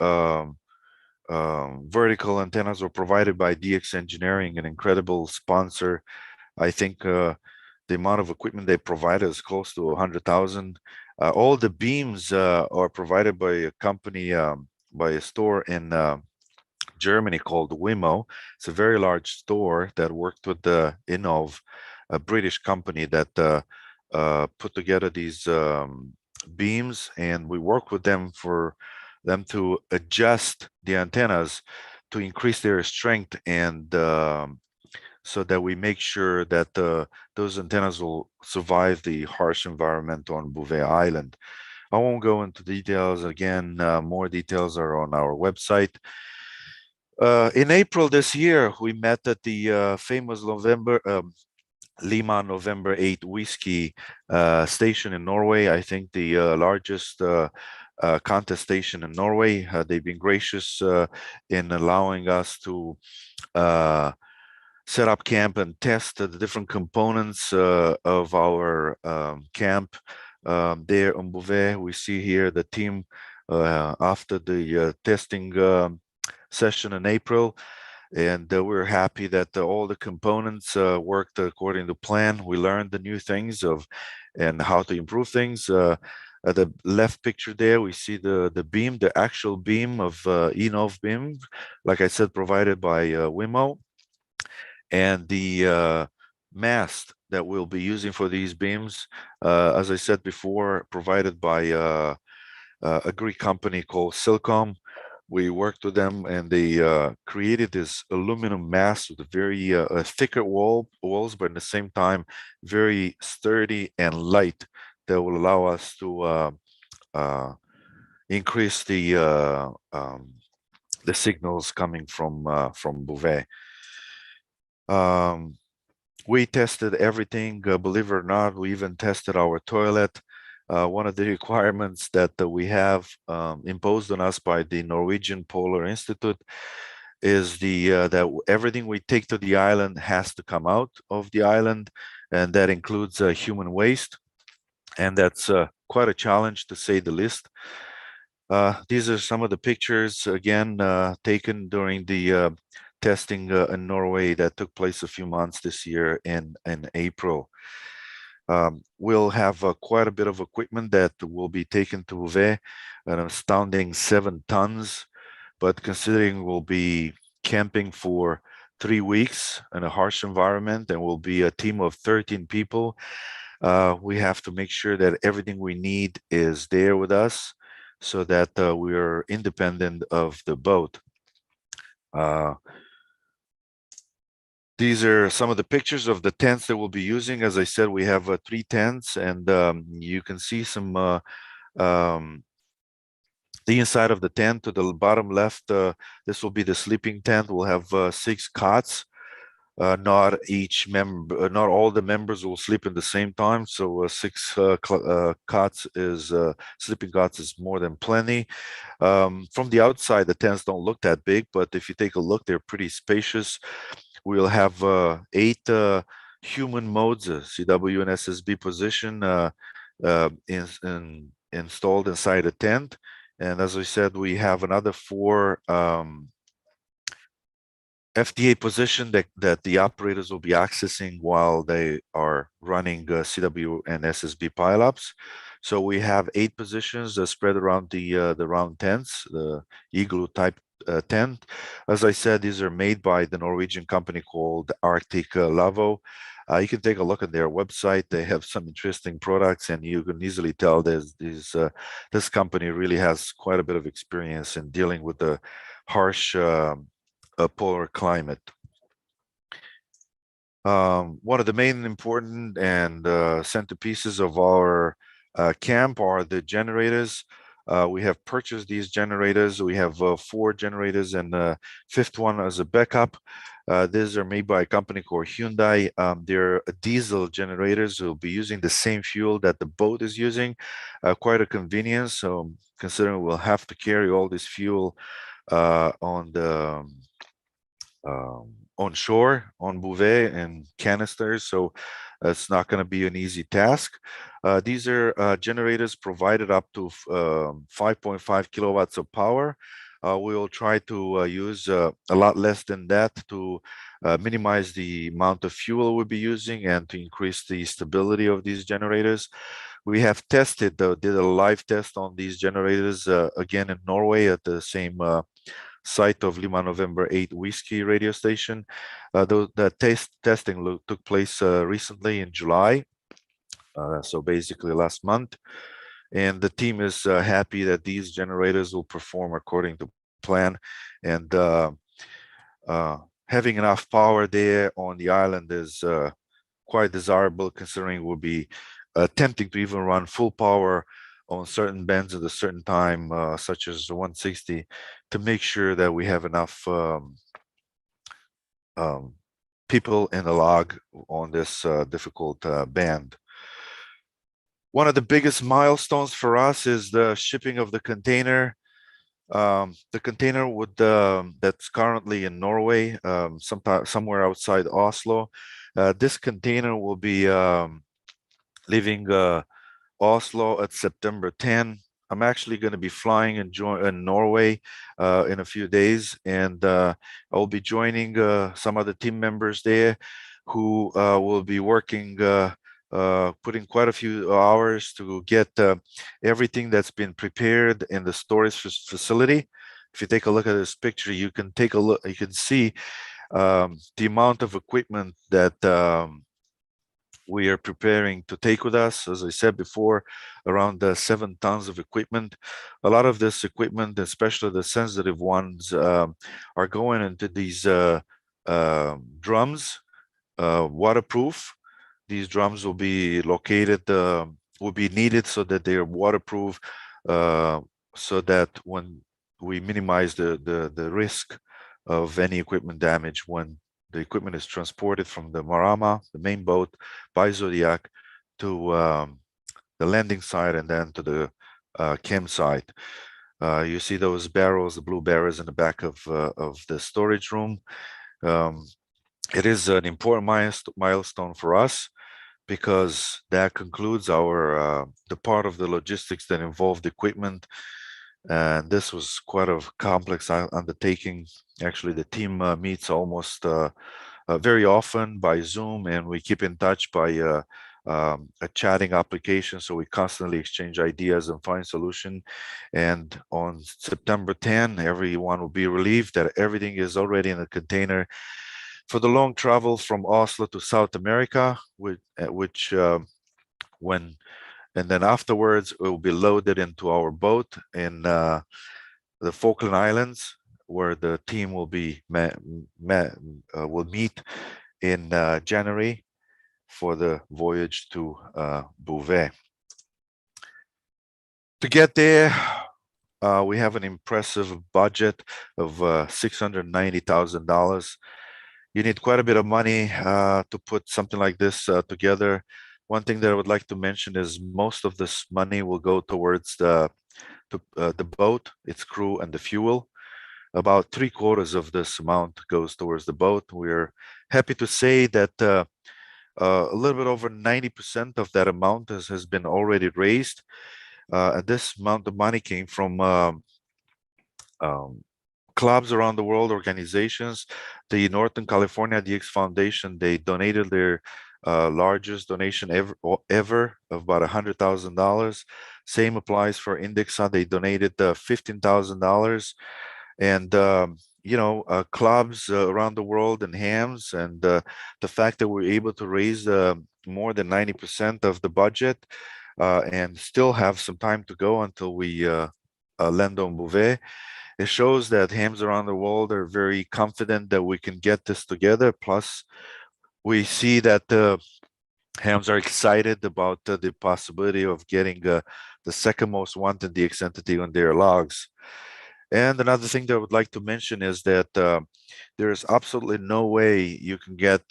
vertical antennas were provided by DX Engineering, an incredible sponsor. I think the amount of equipment they provided is close to 100,000. All the beams are provided by a company, by a store in Germany called Wimo. It's a very large store that worked with the Innov, a British company that put together these beams, and we work with them for them to adjust the antennas to increase their strength, and so that we make sure that those antennas will survive the harsh environment on Bouvet Island. I won't go into details. Again, more details are on our website. In April this year, we met at the famous Lima November 8 whiskey station in Norway. I think the largest contest station in Norway. They've been gracious in allowing us to set up camp and test the different components of our camp there on Bouvet. We see here the team after the testing session in April, and we're happy that all the components worked according to plan. We learned the new things and how to improve things. At the left picture there, we see the beam, the actual beam of Innov beam, like I said, provided by Wimo. And the mast that we'll be using for these beams, as I said before, provided by a Greek company called Silcom. We worked with them, and they created this aluminum mast with a very thicker walls, but at the same time very sturdy and light, that will allow us to increase the signals coming from Bouvet. We tested everything, believe it or not. We even tested our toilet. One of the requirements that we have imposed on us by the Norwegian Polar Institute is that everything we take to the island has to come out of the island, and that includes human waste, and that's quite a challenge, to say the least. These are some of the pictures, again, taken during the testing in Norway that took place a few months this year in April. We'll have quite a bit of equipment that will be taken to Bouvet, an astounding 7 tons. but considering we'll be camping for 3 weeks in a harsh environment and we'll be a team of 13 people, we have to make sure that everything we need is there with us so that we are independent of the boat. These are some of the pictures of the tents that we'll be using. As I said, we have 3 tents, and you can see some the inside of the tent to the bottom left. This will be the sleeping tent. We'll have 6 cots. Not each member, not all the members will sleep in the same time. So 6 cots is sleeping cots is more than plenty. From the outside, the tents don't look that big, but if you take a look, they're pretty spacious. We'll have 8 human modes, CW and SSB position installed inside the tent. And as I said, we have another 4 FDA position that the operators will be accessing while they are running CW and SSB pileups. So we have 8 positions spread around the round tents, the igloo type tent. As I said, these are made by the Norwegian company called Arctic Lavo. You can take a look at their website. They have some interesting products, and you can easily tell this company really has quite a bit of experience in dealing with the harsh polar climate. One of the main important and centerpieces of our camp are the generators. We have purchased these generators. We have 4 generators and the 5th one as a backup. These are made by a company called Hyundai. They're diesel generators. We'll be using the same fuel that the boat is using. Quite a convenience. So considering we'll have to carry all this fuel on shore, on Bouvet and canisters, so it's not going to be an easy task. These are generators provided up to 5.5 kilowatts of power. We will try to use a lot less than that to minimize the amount of fuel we'll be using and to increase the stability of these generators. We have tested, did a live test on these generators again in Norway at the same site of Lima November 8 Whiskey radio station. The testing took place recently in July, so basically last month. And the team is happy that these generators will perform according to plan. And having enough power there on the island is quite desirable, considering we'll be attempting to even run full power on certain bends at a certain time, such as 160, to make sure that we have enough people in the log on this difficult band. One of the biggest milestones for us is the shipping of the container. The container that's currently in Norway, somewhere outside Oslo. This container will be leaving Oslo at September 10. I'm actually going to be flying in Norway in a few days, and I'll be joining some other team members there who will be working, putting quite a few hours to get everything that's been prepared in the storage facility. If you take a look at this picture, you can take a look. You can see the amount of equipment that we are preparing to take with us. As I said before, around 7 tons of equipment. A lot of this equipment, especially the sensitive ones, are going into these drums, waterproof. These drums will be located, will be needed so that they are waterproof, so that when we minimize the risk of any equipment damage when the equipment is transported from the Marama, the main boat, by Zodiac to the landing site and then to the campsite. You see those barrels, the blue barrels in the back of the storage room. It is an important milestone for us because that concludes our the part of the logistics that involved equipment. And this was quite a complex undertaking. Actually, the team meets almost very often by Zoom, and we keep in touch by a chatting application, so we constantly exchange ideas and find solution. And on September 10, everyone will be relieved that everything is already in a container for the long travel from Oslo to South America, which and then afterwards it will be loaded into our boat in the Falkland Islands, where the team will be will meet in January for the voyage to Bouvet. To get there, we have an impressive budget of $690,000. You need quite a bit of money to put something like this together. One thing that I would like to mention is most of this money will go towards the boat, its crew, and the fuel. About 3/4 of this amount goes towards the boat. We're happy to say that a little bit over 90% of that amount has been already raised. And this amount of money came from clubs around the world, organizations. The Northern California DX Foundation, they donated their largest donation ever of about $100,000. Same applies for Indexa. They donated $15,000. And you know, clubs around the world and hams, and the fact that we're able to raise more than 90% of the budget and still have some time to go until we land on Bouvet. It shows that hams around the world are very confident that we can get this together. Plus, we see that hams are excited about the possibility of getting the second most wanted DX entity on their logs. And another thing that I would like to mention is that there is absolutely no way you can get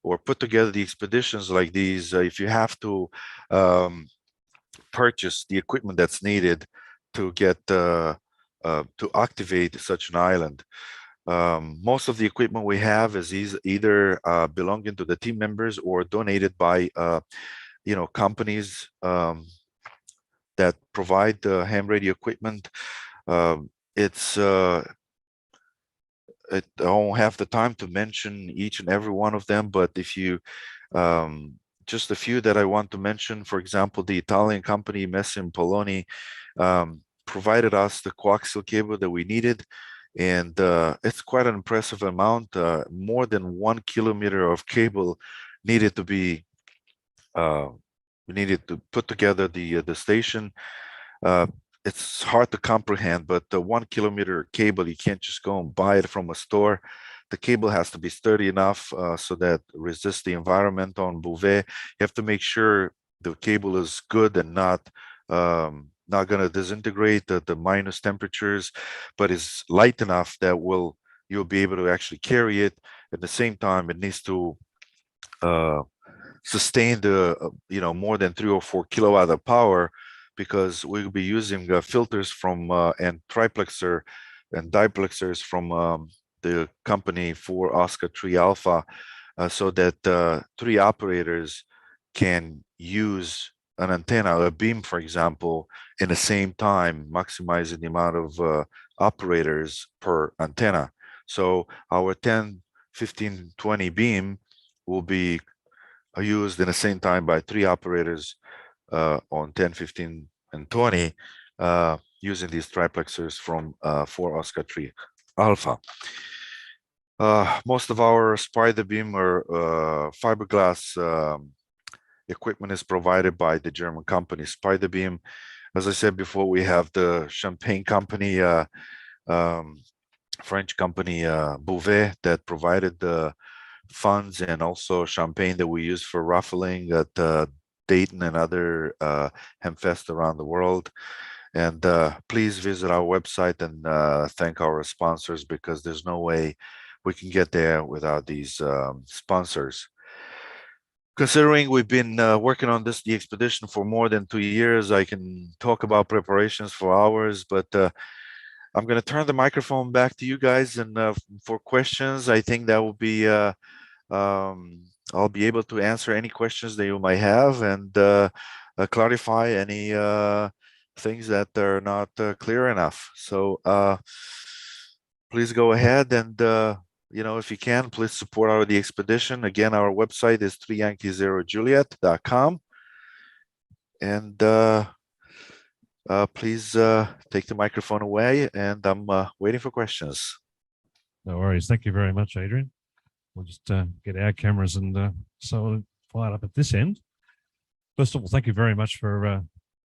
or put together the expeditions like these if you have to purchase the equipment that's needed to get to activate such an island. Most of the equipment we have is either belonging to the team members or donated by you know, companies that provide the ham radio equipment. I don't have the time to mention each and every one of them, but if you just a few that I want to mention, for example, the Italian company Messi and Poloni provided us the coaxial cable that we needed, and it's quite an impressive amount. More than 1 kilometer of cable needed to be we needed to put together the station. It's hard to comprehend, but the 1 kilometer cable, you can't just go and buy it from a store. The cable has to be sturdy enough so that resists the environment on Bouvet. You have to make sure the cable is good and not going to disintegrate at the minus temperatures, but is light enough that you'll be able to actually carry it. At the same time, it needs to sustain the you know, more than 3 or 4 kilowatt of power, because we'll be using filters from and triplexer and diplexers from the company 4Y0J 3 Alpha, so that 3 operators can use an antenna, a beam, for example, in the same time, maximizing the amount of operators per antenna. So our 10, 15, 20 beam will be used in the same time by 3 operators on 10, 15, and 20 using these triplexers from 4Y0J 3 Alpha. Most of our spider beam or fiberglass equipment is provided by the German company Spider Beam. As I said before, we have the Champagne company, French company Bouvet, that provided the funds, and also champagne that we use for raffling at Dayton and other Hamfest around the world. And please visit our website and thank our sponsors, because there's no way we can get there without these sponsors. Considering we've been working on this DXpedition for more than 2 years, I can talk about preparations for hours, but I'm going to turn the microphone back to you guys, and for questions, I think that will be I'll be able to answer any questions that you might have, and clarify any things that are not clear enough. So please go ahead and if you can, please support our DXpedition. Again, our website is 3Y0J and please take the microphone away, and I'm waiting for questions. No worries. Thank you very much, Adrian. We'll just get our cameras and so on fired up at this end. First of all, thank you very much for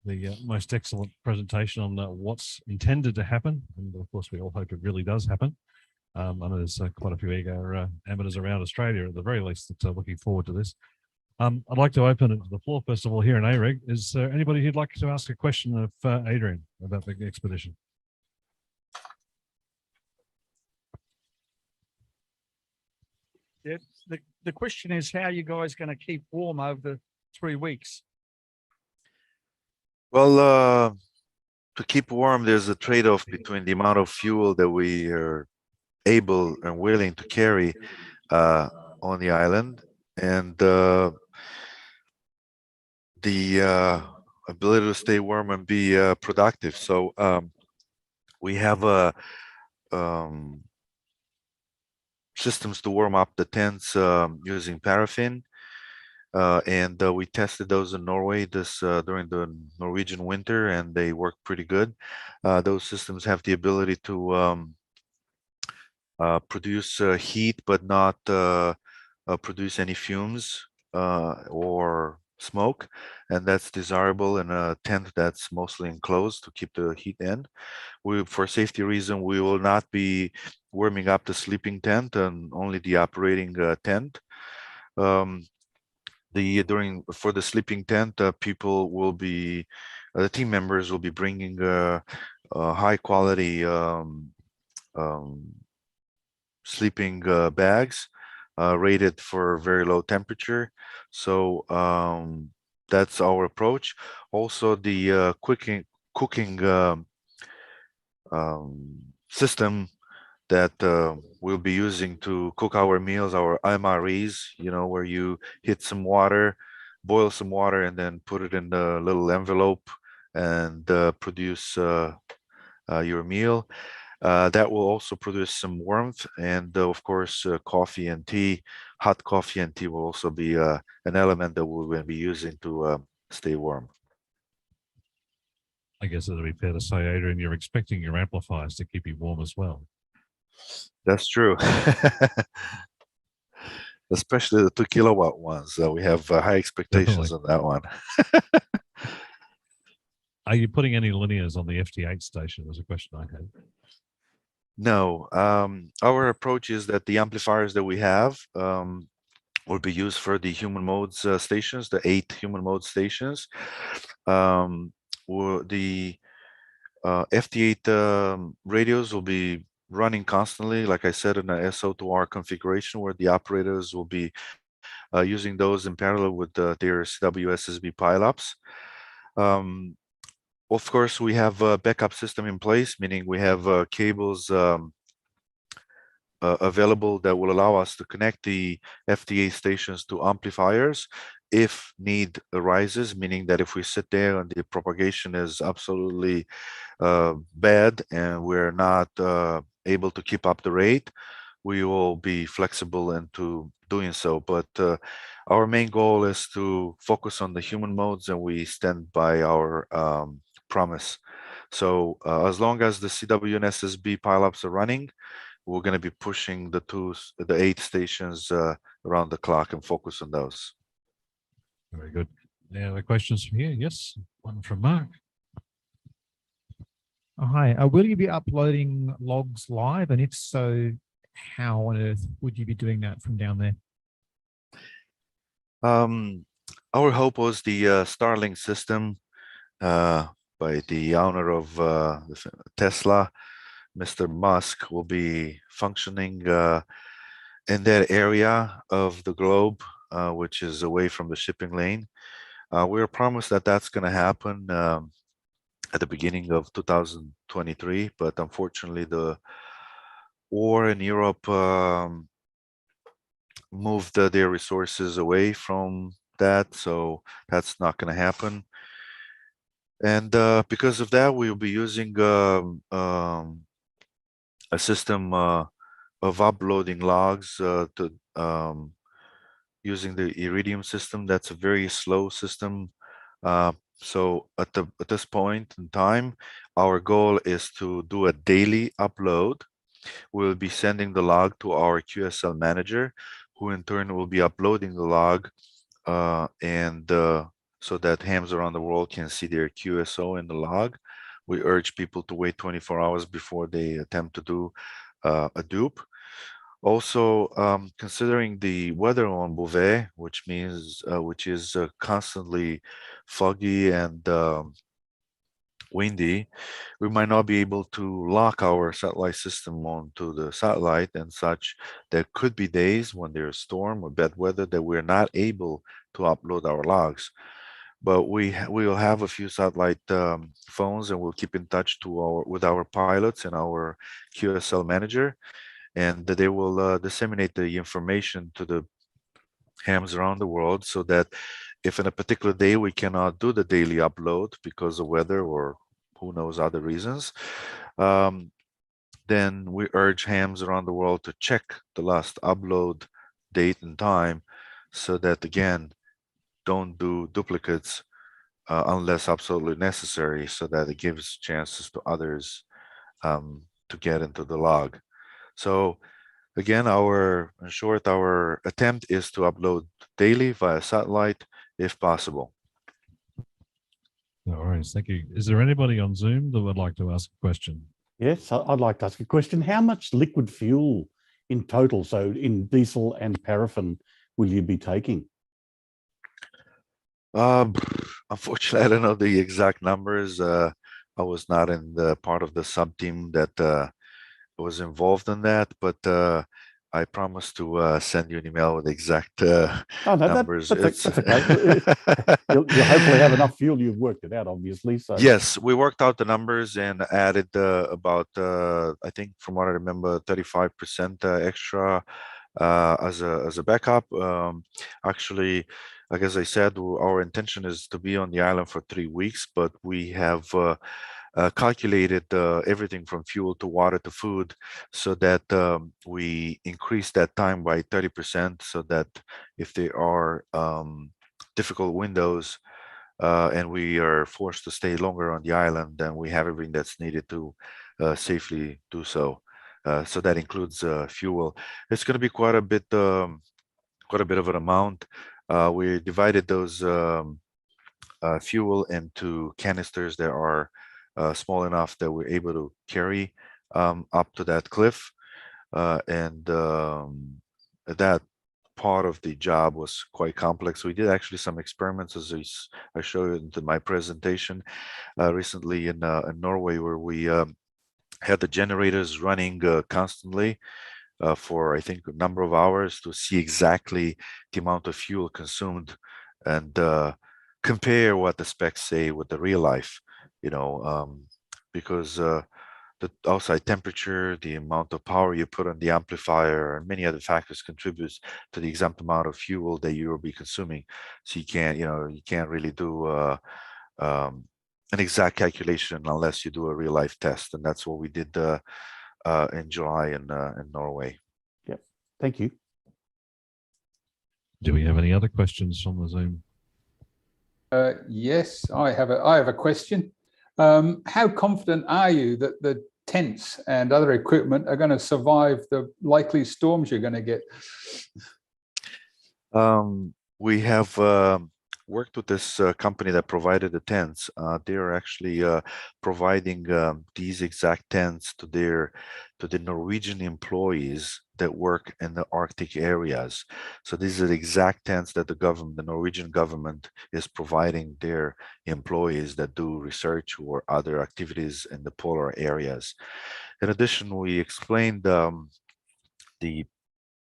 the most excellent presentation on what's intended to happen. And of course, we all hope it really does happen. I know there's quite a few eager amateurs around Australia, at the very least, that are looking forward to this. I'd like to open it to the floor, first of all, here in AREG. Is there anybody who'd like to ask a question of Adrian about the expedition? Yeah, the question is, how are you guys going to keep warm over the 3 weeks? Well, to keep warm, there's a trade-off between the amount of fuel that we are able and willing to carry on the island and the ability to stay warm and be productive. So we have systems to warm up the tents using paraffin, and we tested those in Norway during the Norwegian winter, and they work pretty good. Those systems have the ability to produce heat, but not produce any fumes or smoke, and that's desirable in a tent that's mostly enclosed to keep the heat in. For safety reason, we will not be warming up the sleeping tent and only the operating tent. For the sleeping tent, people will be the team members will be bringing high quality sleeping bags rated for very low temperature. So that's our approach. Also, the cooking system that we'll be using to cook our meals, our MREs, where you hit some water, boil some water, and then put it in the little envelope and produce your meal. That will also produce some warmth, and of course, coffee and tea. Hot coffee and tea will also be an element that we will be using to stay warm. I guess it'll be fair to say, Adrian, you're expecting your amplifiers to keep you warm as well. That's true. Especially the 2 kilowatt ones. We have high expectations on that one. Are you putting any linears on the FT8 station? Was a question I had. No, our approach is that the amplifiers that we have will be used for the human modes stations, the 8 human mode stations. The FT8 radios will be running constantly, like I said, in a SO2R configuration, where the operators will be using those in parallel with their CWSSB pileups. Of course, we have a backup system in place, meaning we have cables available that will allow us to connect the FT8 stations to amplifiers if need arises, meaning that if we sit there and the propagation is absolutely bad and we're not able to keep up the rate, we will be flexible into doing so. But our main goal is to focus on the human modes, and we stand by our promise. So as long as the CW and SSB pileups are running, we're going to be pushing the 8 stations around the clock and focus on those. Very good. Any other questions from here? Yes, one from Mark. Oh, hi. Will you be uploading logs live? And if so, how on earth would you be doing that from down there? Our hope was the Starlink system by the owner of Tesla, Mr. Musk, will be functioning in that area of the globe, which is away from the shipping lane. We were promised that that's going to happen at the beginning of 2023, but unfortunately the war in Europe moved their resources away from that, so that's not going to happen. And because of that, we will be using a system of uploading logs to using the Iridium system. That's a very slow system. So at this point in time, our goal is to do a daily upload. We'll be sending the log to our QSL manager, who in turn will be uploading the log, so that hams around the world can see their QSO in the log. We urge people to wait 24 hours before they attempt to do a dupe. Also, considering the weather on Bouvet, which is constantly foggy and windy, we might not be able to lock our satellite system onto the satellite and such. There could be days when there's storm or bad weather that we're not able to upload our logs. But we will have a few satellite phones, and we'll keep in touch with our pilots and our QSL manager, and they will disseminate the information to the hams around the world, so that if in a particular day we cannot do the daily upload because of weather or who knows other reasons, then we urge hams around the world to check the last upload date and time, so that again, don't do duplicates unless absolutely necessary, so that it gives chances to others to get into the log. So again, in short, our attempt is to upload daily via satellite if possible. No worries. Thank you. Is there anybody on Zoom that would like to ask a question? Yes, I'd like to ask a question. How much liquid fuel in total, so in diesel and paraffin, will you be taking? Unfortunately, I don't know the exact numbers. I was not in the part of the sub team that was involved in that, but I promise to send you an email with exact numbers. That's okay. You'll hopefully have enough fuel. You've worked it out, obviously. So yes, we worked out the numbers and added about I think, from what I remember, 35% extra as a backup. Actually, like as I said, our intention is to be on the island for 3 weeks, but we have calculated everything from fuel to water to food, so that we increase that time by 30%, so that if there are difficult windows and we are forced to stay longer on the island, then we have everything that's needed to safely do so. So that includes fuel. It's going to be quite a bit of an amount. We divided those fuel into canisters that are small enough that we're able to carry up to that cliff, and that part of the job was quite complex. We did actually some experiments, as I showed in my presentation recently in Norway, where we had the generators running constantly for, I think, a number of hours to see exactly the amount of fuel consumed, and compare what the specs say with the real life, because the outside temperature, the amount of power you put on the amplifier, and many other factors contributes to the exact amount of fuel that you will be consuming. So you can't really do an exact calculation unless you do a real life test, and that's what we did in July in Norway. Yep. Thank you. Do we have any other questions from the Zoom? Yes, I have a question. How confident are you that the tents and other equipment are going to survive the likely storms you're going to get? We have worked with this company that provided the tents. They are actually providing these exact tents to the Norwegian employees that work in the Arctic areas. So these are the exact tents that the Norwegian government is providing their employees that do research or other activities in the polar areas. In addition, we explained the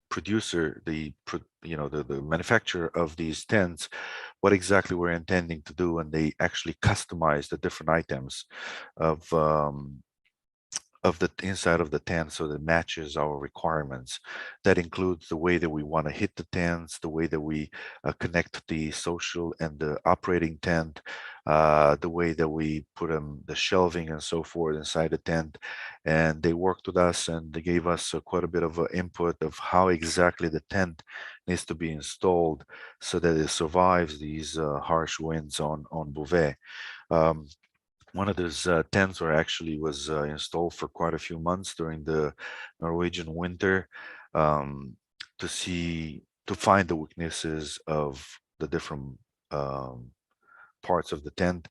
producer, the manufacturer of these tents, what exactly we're intending to do, and they actually customize the different items of of the inside of the tent so that matches our requirements. That includes the way that we want to hit the tents, the way that we connect the social and the operating tent, the way that we put the shelving and so forth inside the tent. And they worked with us and they gave us quite a bit of input of how exactly the tent needs to be installed so that it survives these harsh winds on Bouvet. One of those tents was installed for quite a few months during the Norwegian winter to find the weaknesses of the different parts of the tent.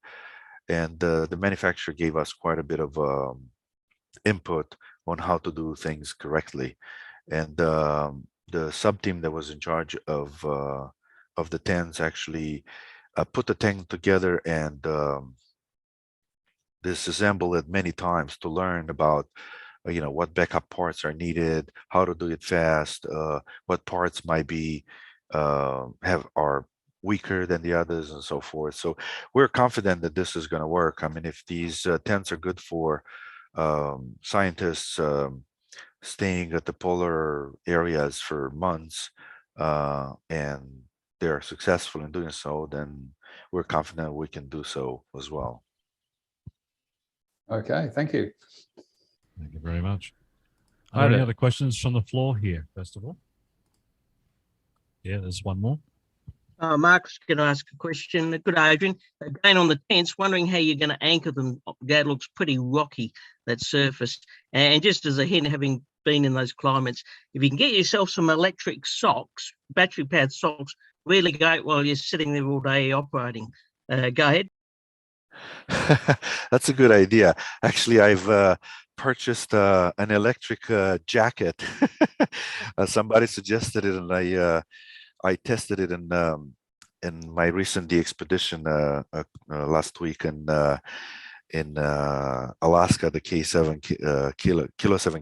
And the manufacturer gave us quite a bit of input on how to do things correctly. And the sub-team that was in charge of the tents actually put the tent together and disassemble it many times to learn about what backup parts are needed, how to do it fast, what parts might be are weaker than the others and so forth. So we're confident that this is going to work. I mean, if these tents are good for scientists staying at the polar areas for months and they're successful in doing so, then we're confident we can do so as well. Okay, thank you. Thank you very much. Are there any other questions from the floor here, first of all? Yeah, there's one more. Mark's going to ask a question. Good, Adrian. Again, on the tents, wondering how you're going to anchor them. That looks pretty rocky, that surface. And just as a hint, having been in those climates, if you can get yourself some electric socks, battery-powered socks, really great while you're sitting there all day operating. Go ahead. That's a good idea. Actually, I've purchased an electric jacket. Somebody suggested it, and I tested it in my recent DXpedition last week in Alaska, the K7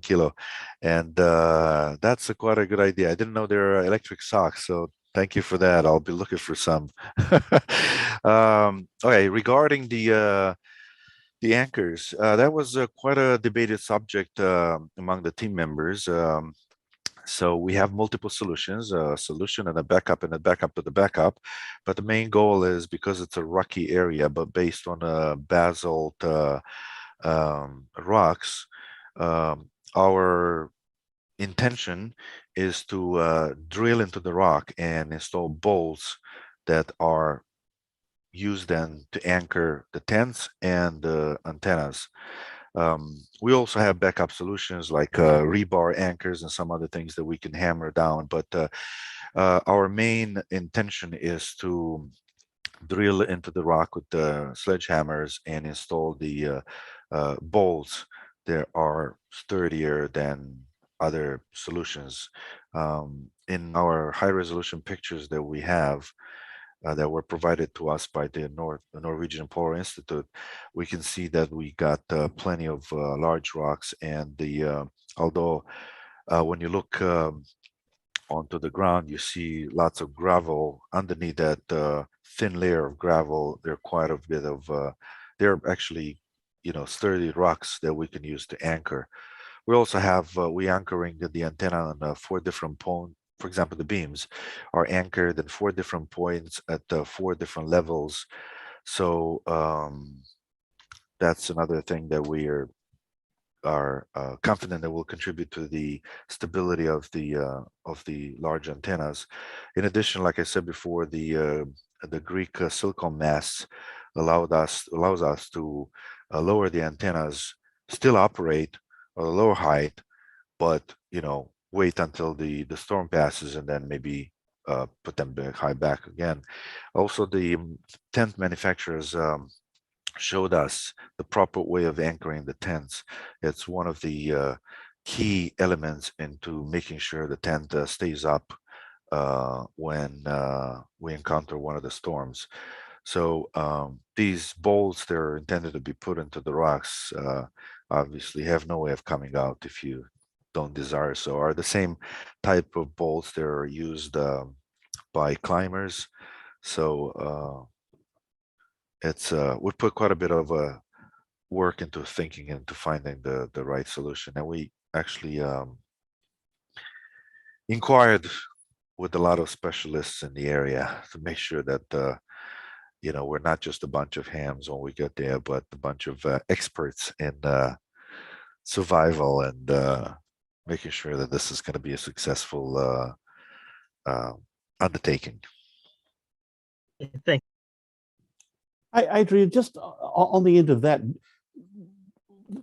kilo, and that's quite a good idea. I didn't know there are electric socks, so thank you for that. I'll be looking for some. Okay, regarding the anchors, that was quite a debated subject among the team members. So we have multiple solutions, a solution and a backup and a backup to the backup. But the main goal is, because it's a rocky area, but based on basalt rocks, our intention is to drill into the rock and install bolts that are used then to anchor the tents and the antennas. We also have backup solutions like rebar anchors and some other things that we can hammer down, but our main intention is to drill into the rock with the sledgehammers and install the bolts that are sturdier than other solutions. In our high-resolution pictures that we have that were provided to us by the Norwegian Polar Institute, we can see that we got plenty of large rocks, and although when you look onto the ground, you see lots of gravel underneath that thin layer of gravel. There are quite a bit of they're actually sturdy rocks that we can use to anchor. We also have we anchoring the antenna on 4 different points. For example, the beams are anchored at 4 different points at 4 different levels. So that's another thing that we are confident that will contribute to the stability of the large antennas. In addition, like I said before, the Greek silicone masts allows us to lower the antennas, still operate at a lower height, but wait until the storm passes and then maybe put them back again. Also, the tent manufacturers showed us the proper way of anchoring the tents. It's one of the key elements into making sure the tent stays up when we encounter one of the storms. So these bolts, they're intended to be put into the rocks, obviously have no way of coming out if you don't desire so, are the same type of bolts that are used by climbers. So it's we put quite a bit of work into thinking into finding the right solution. And we actually inquired with a lot of specialists in the area to make sure that we're not just a bunch of hams when we get there, but a bunch of experts in survival and making sure that this is going to be a successful undertaking. Thank Hey, Adrian, just on the end of that,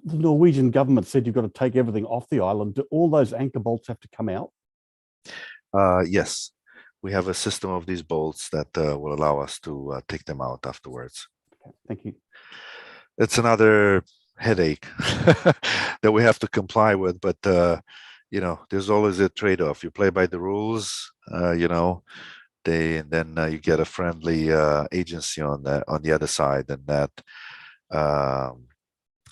the Norwegian government said you've got to take everything off the island. Do all those anchor bolts have to come out? Yes, we have a system of these bolts that will allow us to take them out afterwards. Okay, thank you. It's another headache that we have to comply with, but there's always a trade-off. You play by the rules, and then you get a friendly agency on the other side, and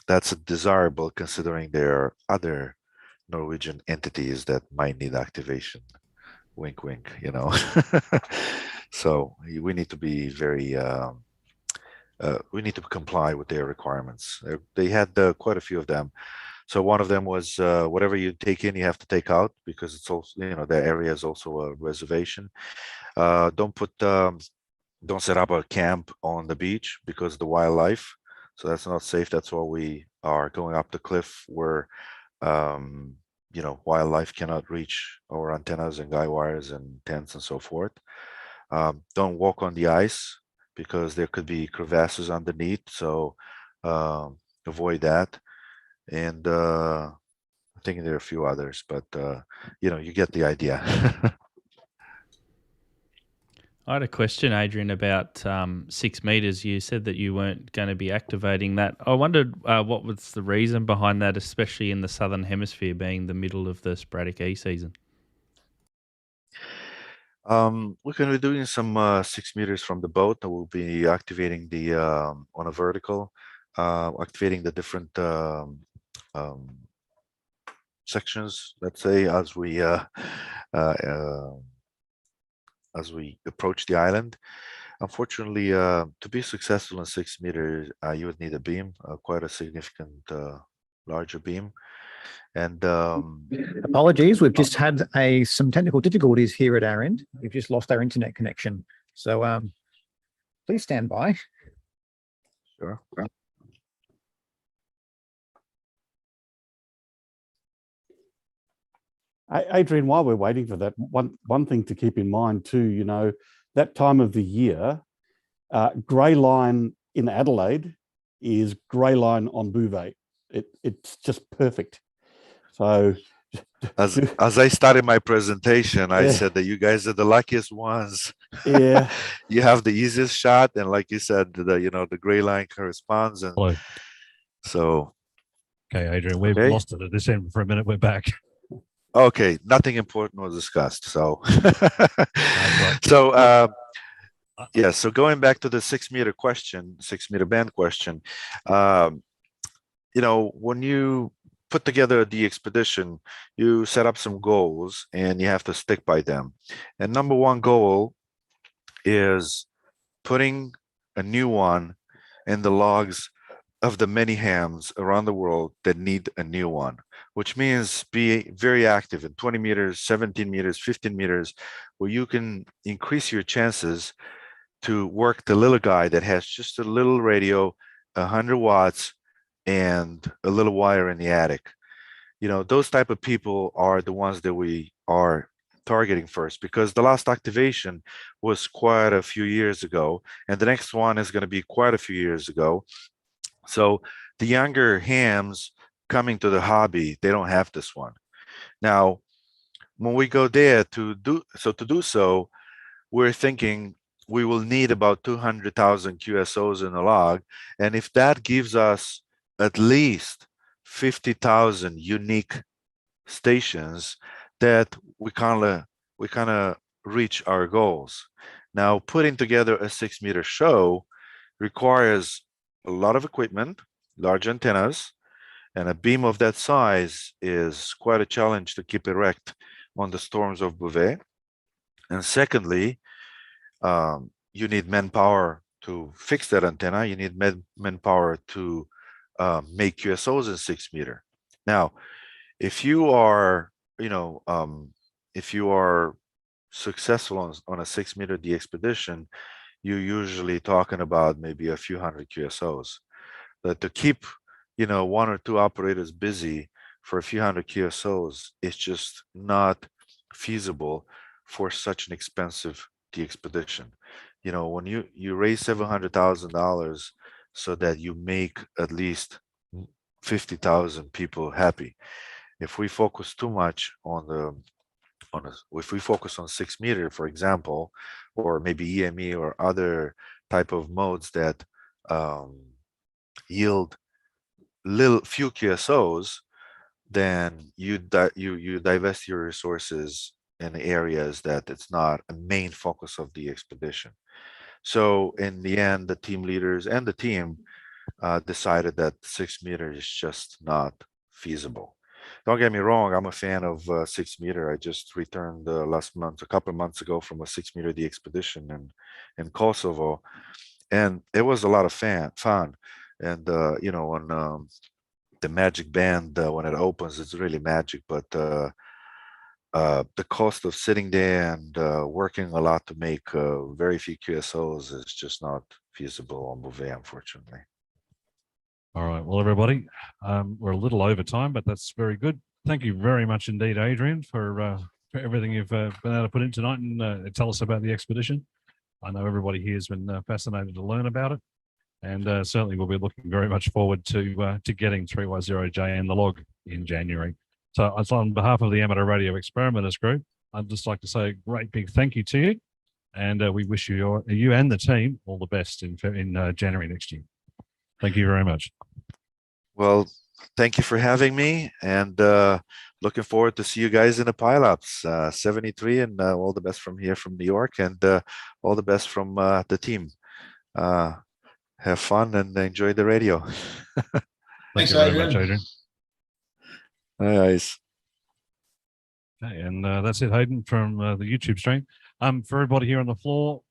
that's desirable considering there are other Norwegian entities that might need activation. Wink, wink. So we need to be very. We need to comply with their requirements. They had quite a few of them. So one of them was whatever you take in, you have to take out, because it's also, the area is also a reservation. Don't set up a camp on the beach because of the wildlife. So that's not safe. That's why we are going up the cliff where, wildlife cannot reach our antennas and guy wires and tents and so forth. Don't walk on the ice, because there could be crevasses underneath, so avoid that. And I think there are a few others, but you get the idea. I had a question, Adrian, about 6 meters. You said that you weren't going to be activating that. I wondered what was the reason behind that, especially in the southern hemisphere being the middle of the sporadic E season. We're going to be doing some 6 meters from the boat. We'll be activating the on a vertical, activating the different sections, let's say, as we approach the island. Unfortunately, to be successful in 6 meters, you would need a beam, quite a significant larger beam. And Apologies, we've just had some technical difficulties here at our end. We've just lost our internet connection. So please stand by. Sure. Adrian, while we're waiting for that, one thing to keep in mind too, that time of the year, grey line in Adelaide is grey line on Bouvet. It's just perfect. So as I started my presentation, I said that you guys are the luckiest ones. Yeah. You have the easiest shot, and like you said, the gray line corresponds. And Hello. So okay, Adrian, we've lost it at this end for a minute. We're back. Okay, nothing important was discussed. So so going back to the 6 meter question, 6 meter band question, when you put together the expedition, you set up some goals and you have to stick by them. And number one goal is putting a new one in the logs of the many hams around the world that need a new one, which means be very active in 20 meters, 17 meters, 15 meters, where you can increase your chances to work the little guy that has just a little radio, 100 watts, and a little wire in the attic. Those type of people are the ones that we are targeting first, because the last activation was quite a few years ago, and the next one is going to be quite a few years ago. So the younger hams coming to the hobby, they don't have this one. Now, when we go there to do so, we're thinking we will need about 200,000 QSOs in the log, and if that gives us at least 50,000 unique stations, that we kind of reach our goals. Now, putting together a 6 meter show requires a lot of equipment, large antennas, and a beam of that size is quite a challenge to keep erect on the storms of Bouvet. And secondly, you need manpower to fix that antenna. You need manpower to make QSOs in 6 meter. Now, if you are, if you are successful on a 6 meter DXpedition, you're usually talking about maybe a few hundred QSOs. But to keep, 1 or 2 operators busy for a few hundred QSOs, it's just not feasible for such an expensive DXpedition. When you raise $700,000 so that you make at least 50,000 people happy. If we focus too much if we focus on 6 meter, for example, or maybe EME or other type of modes that yield few QSOs, then you divest your resources in areas that it's not a main focus of the expedition. So in the end, the team leaders and the team decided that 6 meter is just not feasible. Don't get me wrong, I'm a fan of 6 meter. I just returned last month, a couple of months ago, from a 6 meter DXpedition in Kosovo, and it was a lot of fun. And on the magic band, when it opens, it's really magic, but the cost of sitting there and working a lot to make very few QSOs is just not feasible on Bouvet, unfortunately. All right. Well, everybody, we're a little over time, but that's very good. Thank you very much indeed, Adrian, for everything you've been able to put in tonight and tell us about the expedition. I know everybody here has been fascinated to learn about it, and certainly we'll be looking very much forward to getting 3Y0J in the log in January. So on behalf of the Amateur Radio Experimenters Group, I'd just like to say a great big thank you to you, and we wish you and the team all the best in January next year. Thank you very much. Well, thank you for having me, and looking forward to see you guys in the pileups 73, and all the best from here from New York, and all the best from the team. Have fun and enjoy the radio. Thank you very much, Adrian. Nice. Okay, and that's it, Hayden, from the YouTube stream. For everybody here on the floor,